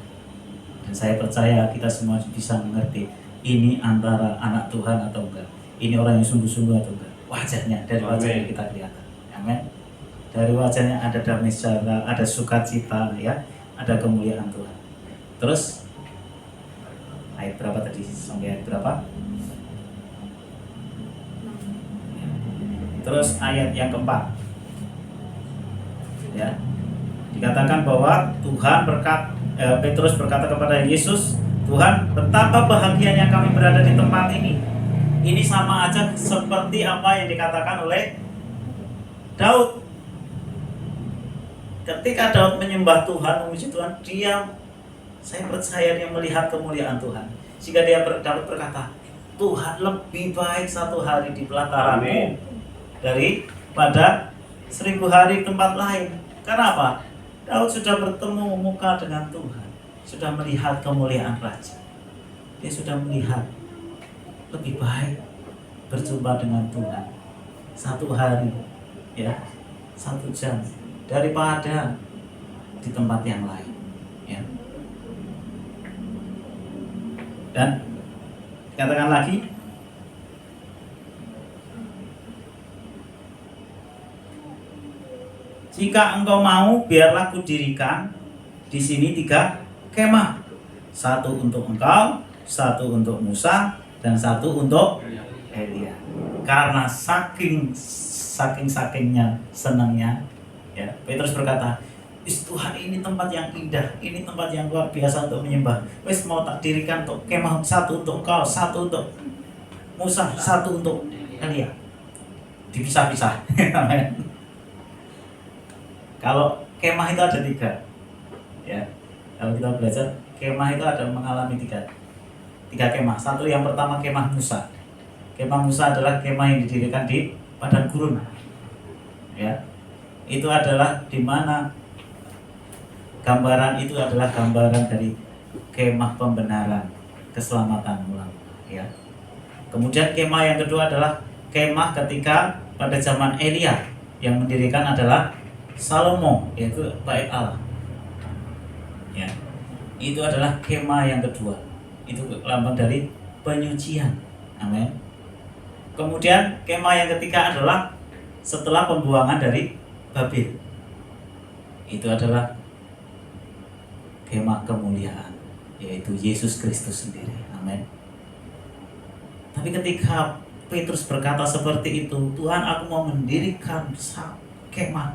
Dan saya percaya kita semua bisa mengerti ini antara anak Tuhan atau enggak, ini orang yang sungguh-sungguh atau enggak. Wajahnya, dari wajahnya kita kelihatan. Amin. Dari wajahnya ada damai sejahtera, ada sukacita ya, ada kemuliaan Tuhan. Terus ayat berapa tadi? Sampai ayat berapa? Terus ayat yang keempat ya, dikatakan bahwa Tuhan Petrus berkata kepada Yesus, Tuhan, betapa bahagianya kami berada di tempat ini. Ini sama aja seperti apa yang dikatakan oleh Daud. Ketika Daud menyembah Tuhan, memuji Tuhan, saya percaya dia melihat kemuliaan Tuhan. Sehingga Daud berkata, Tuhan, lebih baik satu hari di pelataranmu daripada 1000 hari di tempat lain. Karena apa? Daud sudah bertemu muka dengan Tuhan, sudah melihat kemuliaan Raja. Dia sudah melihat lebih baik berjumpa dengan Tuhan satu hari ya, 1 jam daripada di tempat yang lain ya. Dan dikatakan lagi, jika engkau mau, biarlah kudirikan di sini 3 kemah, 1 untuk engkau, 1 untuk Musa, dan 1 untuk Elia. Karena sakingnya senangnya ya, Petrus berkata, Tuhan, ini tempat yang indah, ini tempat yang luar biasa untuk menyembah. Wes mau tak dirikan untuk kemah, 1 untuk engkau, 1 untuk Musa, 1 untuk Elia. Dipisah-pisah. Kalau kemah itu ada 3 ya. Kalau kita belajar kemah itu ada mengalami 3 kemah. 1 yang pertama kemah Musa. Kemah Musa adalah kemah yang didirikan di padang gurun ya. Itu adalah di mana gambaran itu adalah gambaran dari kemah pembenaran, keselamatan ulang ya. Kemudian kemah yang kedua adalah kemah ketika pada zaman Elia, yang mendirikan adalah Salomo, yaitu bait Allah ya. Itu adalah kemah yang kedua, itu lambang dari penyucian. Amin. Kemudian kemah yang ketiga adalah setelah pembuangan dari Babel, itu adalah kemah kemuliaan, yaitu Yesus Kristus sendiri. Amin. Tapi ketika Petrus berkata seperti itu, Tuhan, aku mau mendirikan kemah,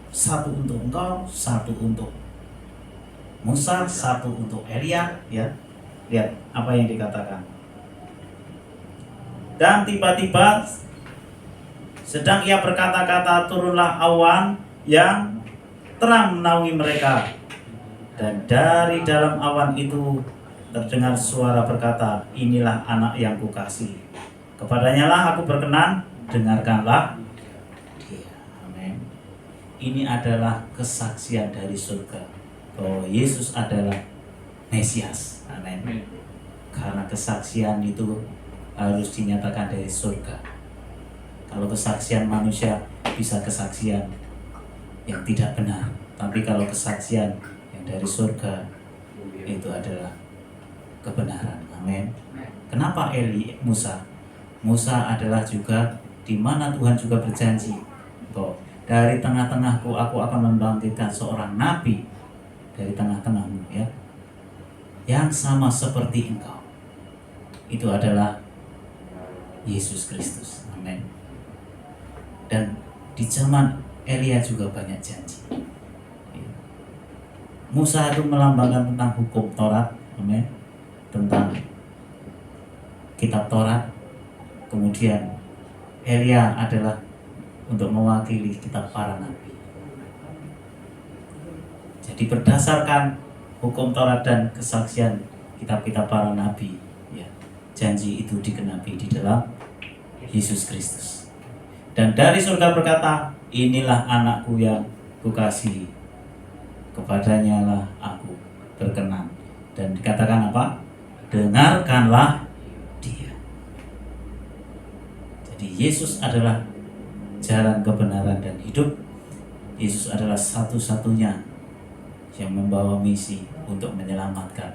1 untuk engkau, 1 untuk Musa, 1 untuk Elia ya. Lihat apa yang dikatakan. Dan tiba-tiba sedang ia berkata-kata, turunlah awan yang terang menaungi mereka. Dan dari dalam awan itu terdengar suara berkata, inilah anak yang kukasihi, kepadanya lah aku berkenan, dengarkanlah dia. Amin. Ini adalah kesaksian dari surga bahwa Yesus adalah Mesias. Amin. Karena kesaksian itu harus dinyatakan dari surga. Kalau kesaksian manusia bisa kesaksian yang tidak benar, tapi kalau kesaksian yang dari surga itu adalah kebenaran. Amin. Kenapa Musa? Musa adalah juga di mana Tuhan juga berjanji bahwa dari tengah-tengahku aku akan membangkitkan seorang nabi dari tengah-tengahmu ya, yang sama seperti engkau. Itu adalah Yesus Kristus. Amin. Dan di zaman Elia juga banyak janji. Musa itu melambangkan tentang hukum Taurat, amin, tentang kitab Taurat. Kemudian Elia adalah untuk mewakili kitab para nabi. Jadi berdasarkan hukum Taurat dan kesaksian kitab-kitab para nabi, ya, janji itu digenapi di dalam Yesus Kristus. Dan dari surga berkata, inilah anakku yang kukasihi, kepadanya lah aku berkenan. Dan dikatakan apa? Dengarkanlah dia. Jadi Yesus adalah jalan kebenaran dan hidup. Yesus adalah satu-satunya yang membawa misi untuk menyelamatkan,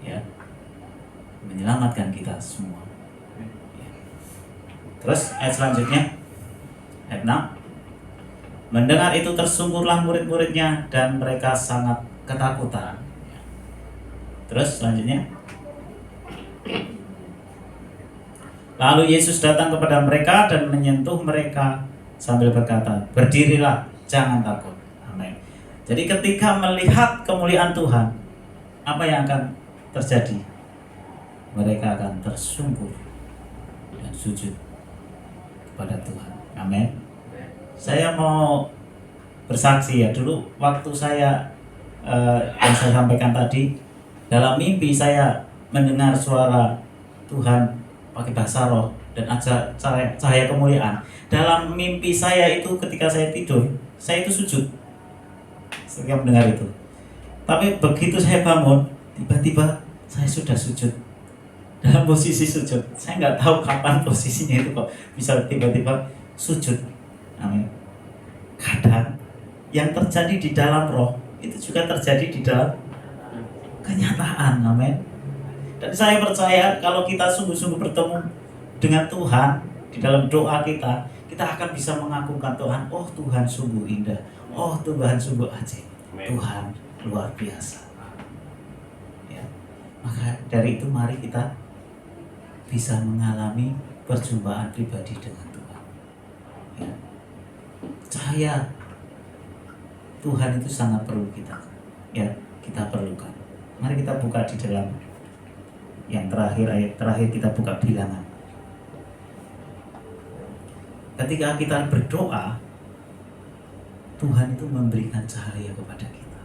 ya, menyelamatkan kita semua. Ya. Terus ayat selanjutnya, ayat 6. Mendengar itu tersungkurlah murid-muridnya dan mereka sangat ketakutan. Terus selanjutnya, lalu Yesus datang kepada mereka dan menyentuh mereka sambil berkata, berdirilah, jangan takut. Amin. Jadi ketika melihat kemuliaan Tuhan, apa yang akan terjadi? Mereka akan tersungkur dan sujud kepada Tuhan. Amin. Saya mau bersaksi ya, dulu waktu saya yang saya sampaikan tadi, dalam mimpi saya mendengar suara Tuhan pakai bahasa roh dan ada cahaya kemuliaan. Dalam mimpi saya itu ketika saya tidur, saya itu sujud ketika mendengar itu. Tapi begitu saya bangun, tiba-tiba saya sudah sujud dalam posisi sujud. Saya nggak tahu kapan posisinya itu kok bisa tiba-tiba sujud. Amin. Kadang yang terjadi di dalam roh itu juga terjadi di dalam kenyataan. Amin. Dan saya percaya kalau kita sungguh-sungguh bertemu dengan Tuhan di dalam doa kita, kita akan bisa mengagungkan Tuhan. Oh, Tuhan sungguh indah. Oh, Tuhan sungguh ajaib. Tuhan luar biasa. Ya. Maka dari itu mari kita bisa mengalami perjumpaan pribadi dengan Tuhan. Ya. Cahaya Tuhan itu sangat perlu kita. Ya, kita perlukan. Mari kita buka di dalam yang terakhir, ayat terakhir kita buka Bilangan. Ketika kita berdoa, Tuhan itu memberikan cahaya kepada kita.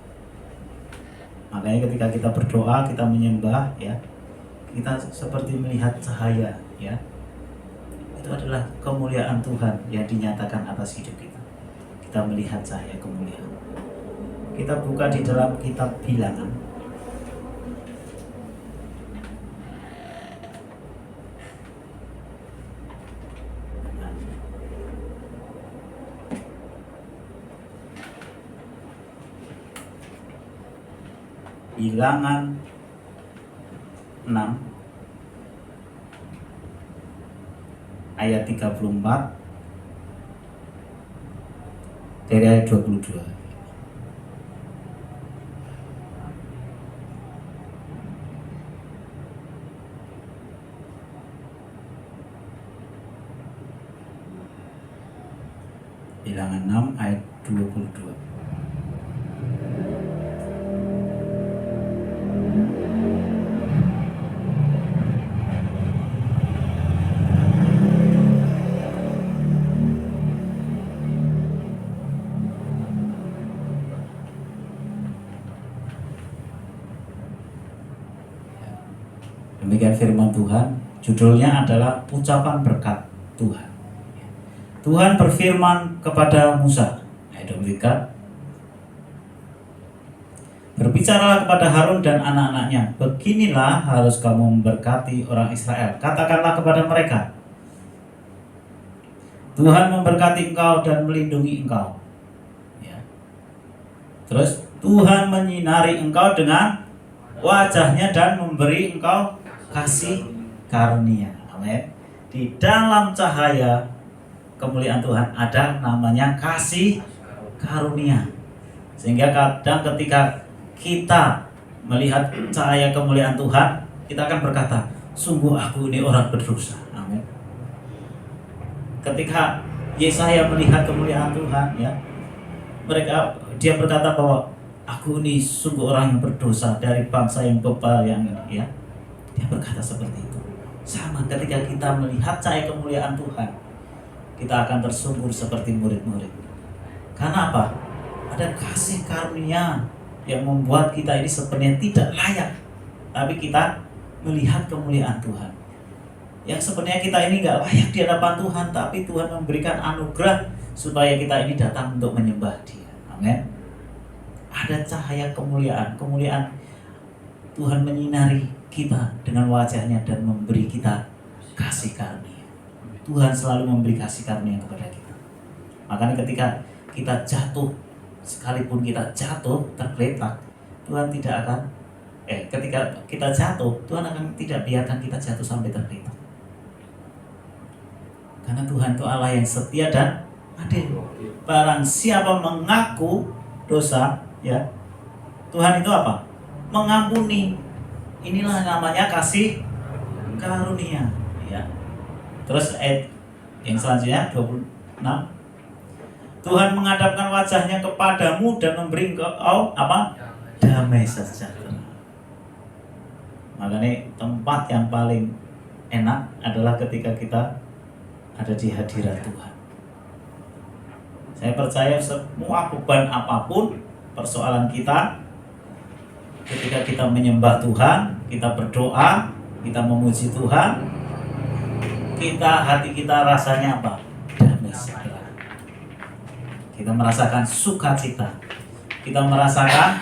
Makanya ketika kita berdoa, kita menyembah, ya, kita seperti melihat cahaya, ya. Itu adalah kemuliaan Tuhan yang dinyatakan atas hidup kita. Kita melihat cahaya kemuliaan. Kita buka di dalam kitab Bilangan. Bilangan 6 ayat 34 dari ayat 22. Bilangan 6 ayat 22. Demikian firman Tuhan, judulnya adalah ucapan berkat Tuhan. Tuhan berfirman kepada Musa, ayat 23, berbicaralah kepada Harun dan anak-anaknya, beginilah harus kamu memberkati orang Israel. Katakanlah kepada mereka, Tuhan memberkati engkau dan melindungi engkau. Ya. Terus Tuhan menyinari engkau dengan wajahnya dan memberi engkau kasih karunia. Amin. Di dalam cahaya kemuliaan Tuhan ada namanya kasih karunia. Sehingga kadang ketika kita melihat cahaya kemuliaan Tuhan, kita akan berkata, sungguh aku ini orang berdosa. Amin. Ketika Yesaya melihat kemuliaan Tuhan, ya. Dia berkata bahwa aku ini sungguh orang yang berdosa dari bangsa yang bebal yang ini, ya. Dia berkata seperti itu. Sama ketika kita melihat cahaya kemuliaan Tuhan, kita akan tersungkur seperti murid-murid. Karena apa? Ada kasih karunia yang membuat kita ini sebenarnya tidak layak, tapi kita melihat kemuliaan Tuhan. Yang sebenarnya kita ini nggak layak di hadapan Tuhan, tapi Tuhan memberikan anugerah supaya kita ini datang untuk menyembah Dia. Amin. Ada cahaya kemuliaan Tuhan menyinari kita dengan wajahnya dan memberi kita kasih karunia. Tuhan selalu memberi kasih karunia kepada kita. Makanya ketika kita jatuh, sekalipun kita jatuh tergeletak, Tuhan tidak akan ketika kita jatuh, Tuhan akan tidak biarkan kita jatuh sampai tergeletak. Karena Tuhan itu Allah yang setia dan adil. Barang siapa mengaku dosa, ya, Tuhan itu apa? Mengampuni. Inilah namanya kasih karunia, ya. Terus ayat yang selanjutnya 26. Tuhan menghadapkan wajahnya kepadamu dan memberi engkau apa? Damai sejahtera. Makanya tempat yang paling enak adalah ketika kita ada di hadirat Tuhan. Saya percaya semua beban apapun persoalan kita, ketika kita menyembah Tuhan, kita berdoa, kita memuji Tuhan, hati kita rasanya apa? Damai sejahtera. Kita merasakan sukacita. Kita merasakan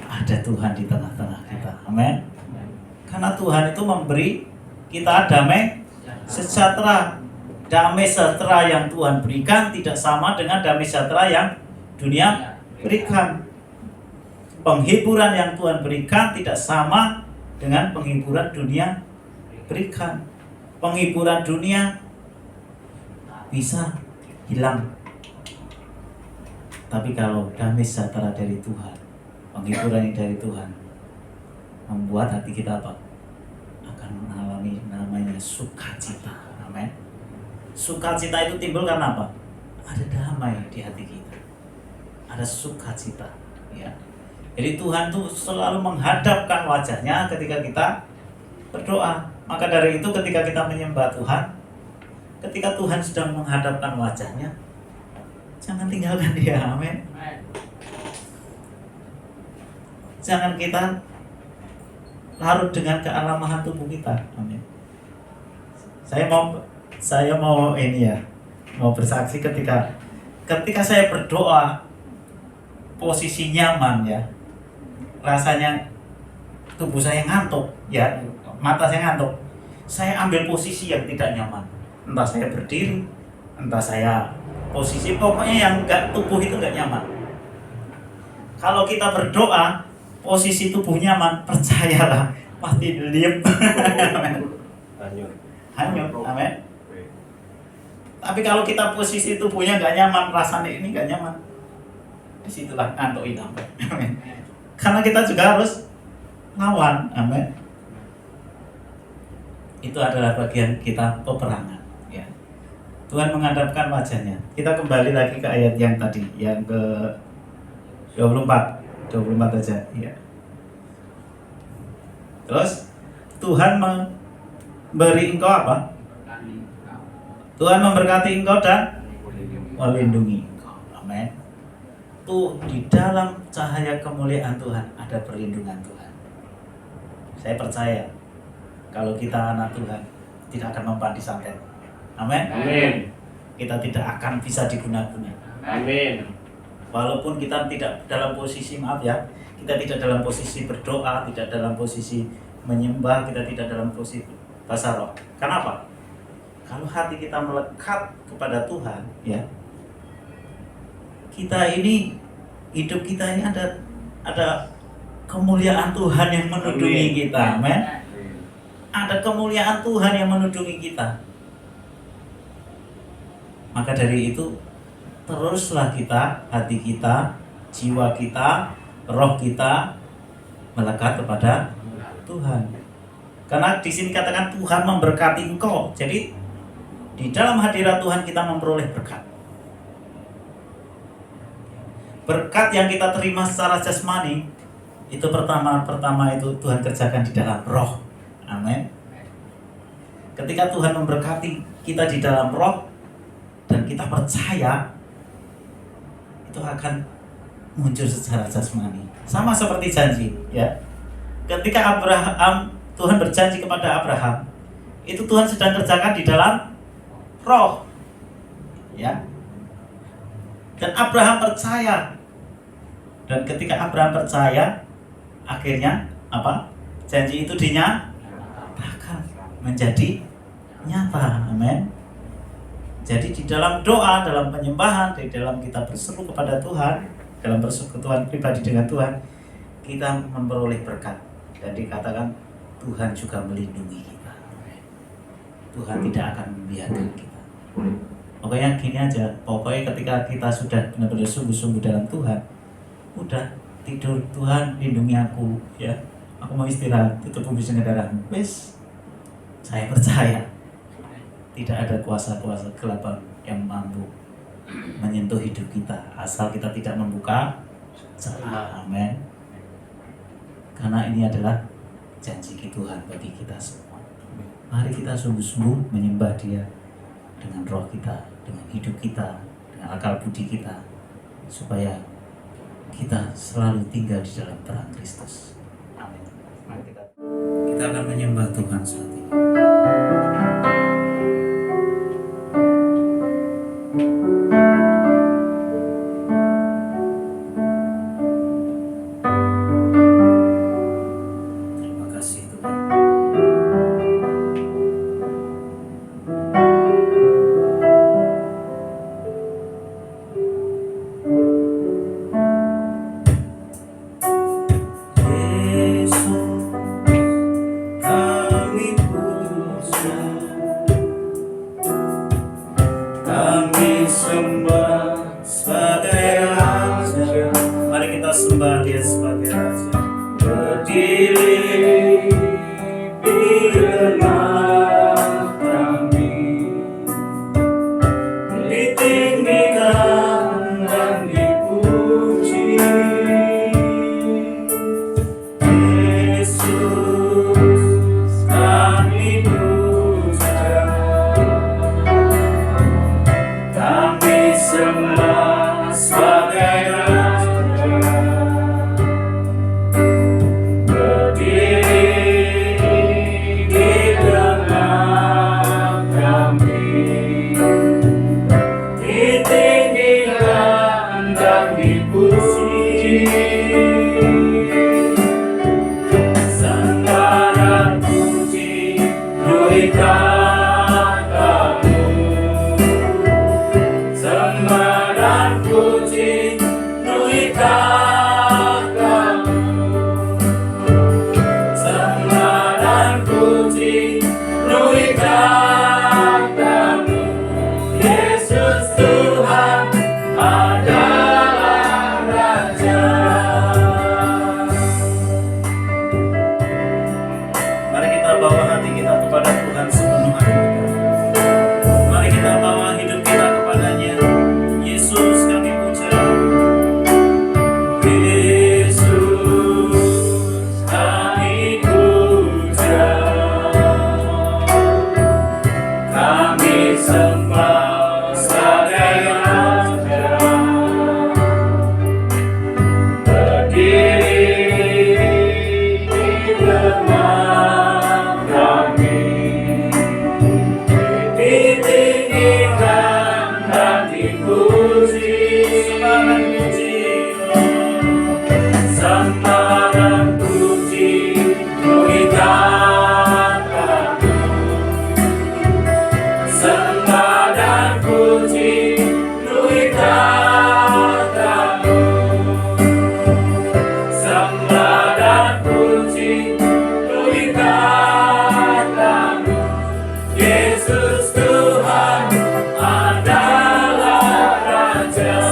ada Tuhan di tengah-tengah kita. Amin. Karena Tuhan itu memberi kita damai sejahtera. Damai sejahtera yang Tuhan berikan tidak sama dengan damai sejahtera yang dunia berikan. Penghiburan yang Tuhan berikan tidak sama dengan penghiburan dunia berikan. Penghiburan dunia bisa hilang. Tapi kalau damai sejahtera dari Tuhan, penghiburan yang dari Tuhan, membuat hati kita apa? Akan mengalami namanya sukacita. Amin. Sukacita itu timbul karena apa? Ada damai di hati kita. Ada sukacita, ya. Jadi Tuhan tuh selalu menghadapkan wajahnya ketika kita berdoa. Maka dari itu ketika kita menyembah Tuhan, ketika Tuhan sedang menghadapkan wajahnya, jangan tinggalkan Dia. Amin. Jangan kita larut dengan kealamahan tubuh kita. Amin. Saya mau ini ya, mau bersaksi ketika saya berdoa posisi nyaman, ya, rasanya tubuh saya ngantuk, ya, mata saya ngantuk, saya ambil posisi yang tidak nyaman, entah saya berdiri, entah saya posisi, pokoknya yang tubuh itu nggak nyaman. Kalau kita berdoa posisi tubuh nyaman, percayalah pasti diam. Hanyut, amin. Tapi kalau kita posisi tubuhnya nggak nyaman, rasanya ini nggak nyaman, disitulah ngantuk hitam. Amin. Karena kita juga harus lawan, amin. Itu adalah bagian kita peperangan, ya. Tuhan menghadapkan wajahnya. Kita kembali lagi ke ayat yang tadi, yang ke 24 aja, ya. Terus Tuhan memberi engkau apa? Tuhan memberkati engkau dan melindungi engkau. Amin. Tuh di dalam cahaya kemuliaan Tuhan ada perlindungan Tuhan. Saya percaya kalau kita anak Tuhan tidak akan mempan di santet. Amin. Amin. Kita tidak akan bisa diguna-guna. Amin. Walaupun kita tidak dalam posisi, maaf ya, kita tidak dalam posisi berdoa, tidak dalam posisi menyembah, kita tidak dalam posisi bahasa roh. Kenapa? Kalau hati kita melekat kepada Tuhan, ya, kita ini, hidup kita ini ada kemuliaan Tuhan yang menudungi kita. Amin. Ada kemuliaan Tuhan yang menudungi kita. Maka dari itu teruslah kita, hati kita, jiwa kita, roh kita melekat kepada Tuhan. Karena di sini katakan Tuhan memberkati engkau. Jadi Di dalam hadirat Tuhan kita memperoleh berkat. Berkat yang kita terima secara jasmani itu pertama itu Tuhan kerjakan di dalam roh. Amin. Ketika Tuhan memberkati kita di dalam roh dan kita percaya, itu akan muncul secara jasmani. Sama seperti janji, ya. Ketika Tuhan berjanji kepada Abraham, itu Tuhan sedang kerjakan di dalam roh, ya. Dan Abraham percaya. Dan ketika Abraham percaya, akhirnya apa? Janji itu dinyatakan menjadi nyata. Amin. Jadi di dalam doa, dalam penyembahan, di dalam kita berseru kepada Tuhan, dalam persekutuan pribadi dengan Tuhan, kita memperoleh berkat. Dan dikatakan Tuhan juga melindungi kita. Tuhan tidak akan membiarkan kita. Pokoknya gini aja, pokoknya ketika kita sudah benar-benar sungguh-sungguh dalam Tuhan, udah tidur, Tuhan lindungi aku, ya. Aku mau istirahat, tutup pembisaan darahmu. Wes, saya percaya tidak ada kuasa-kuasa gelap yang mampu menyentuh hidup kita asal kita tidak membuka celah. Amin. Karena ini adalah janji Tuhan bagi kita semua. Mari kita sungguh-sungguh menyembah Dia dengan roh kita, dengan hidup kita, dengan akal budi kita, supaya kita selalu tinggal di dalam terang Kristus. Amin. Mari kita akan menyembah Tuhan saat ini. Terima kasih Tuhan. Sembah Dia sebagai Raja. Berdiri di tengah kami, ditinggikan dan dipuji. Yesus kami puja, kami sembah sebagai Raja. Yesus Tuhan adalah Raja.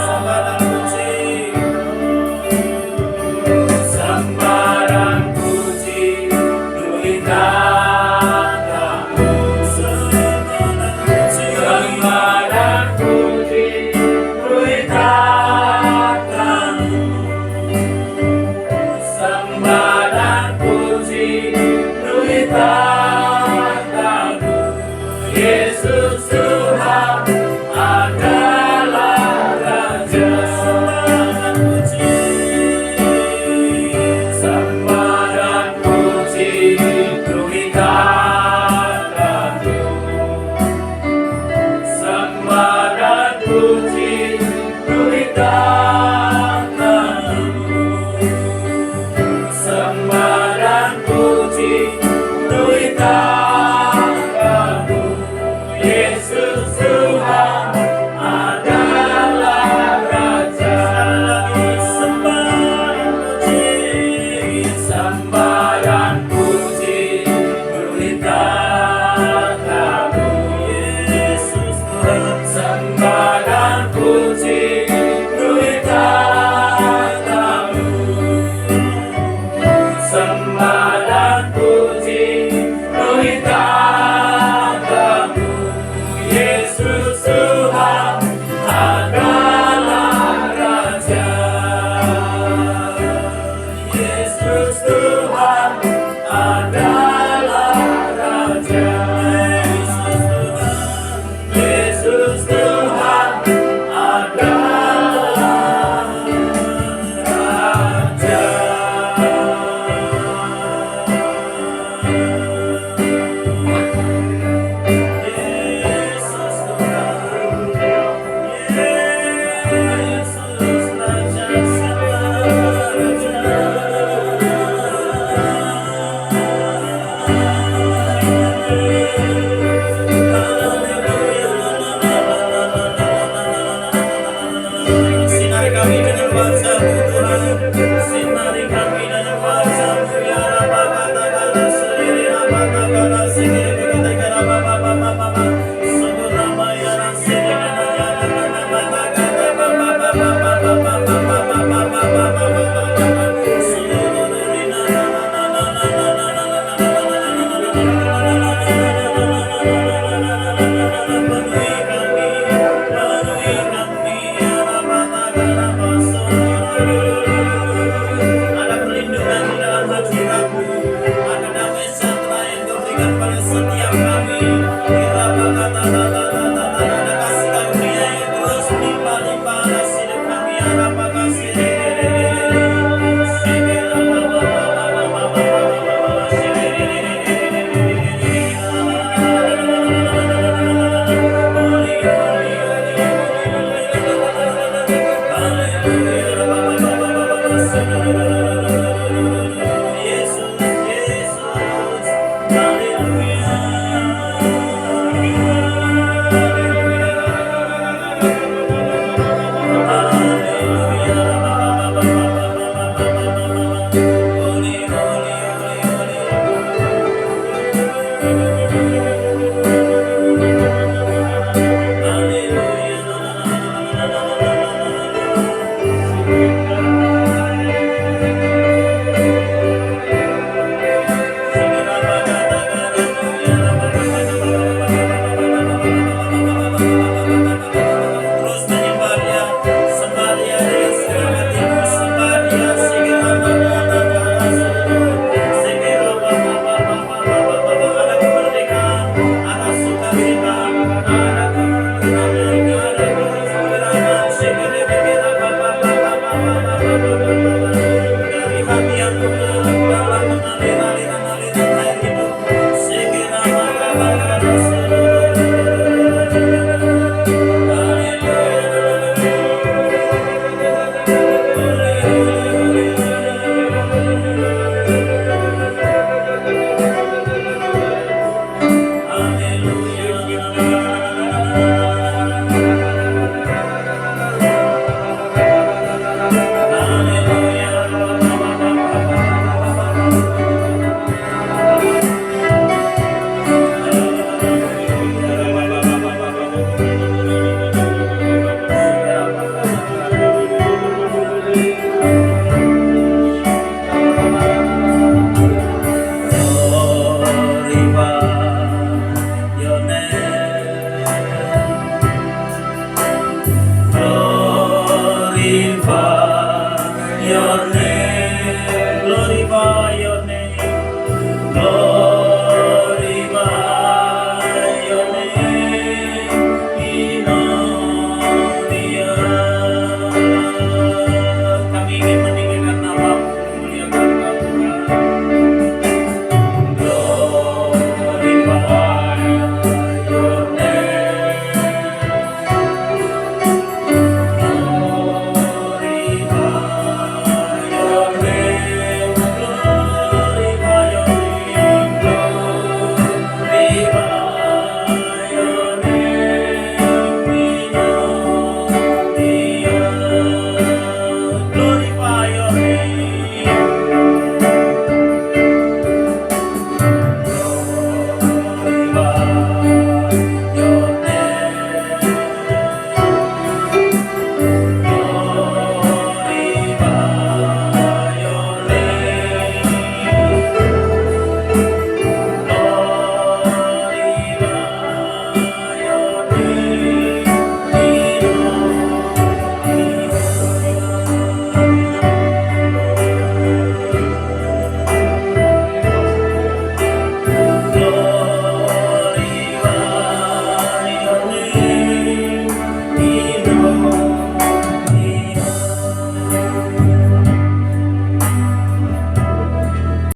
Terima kasih.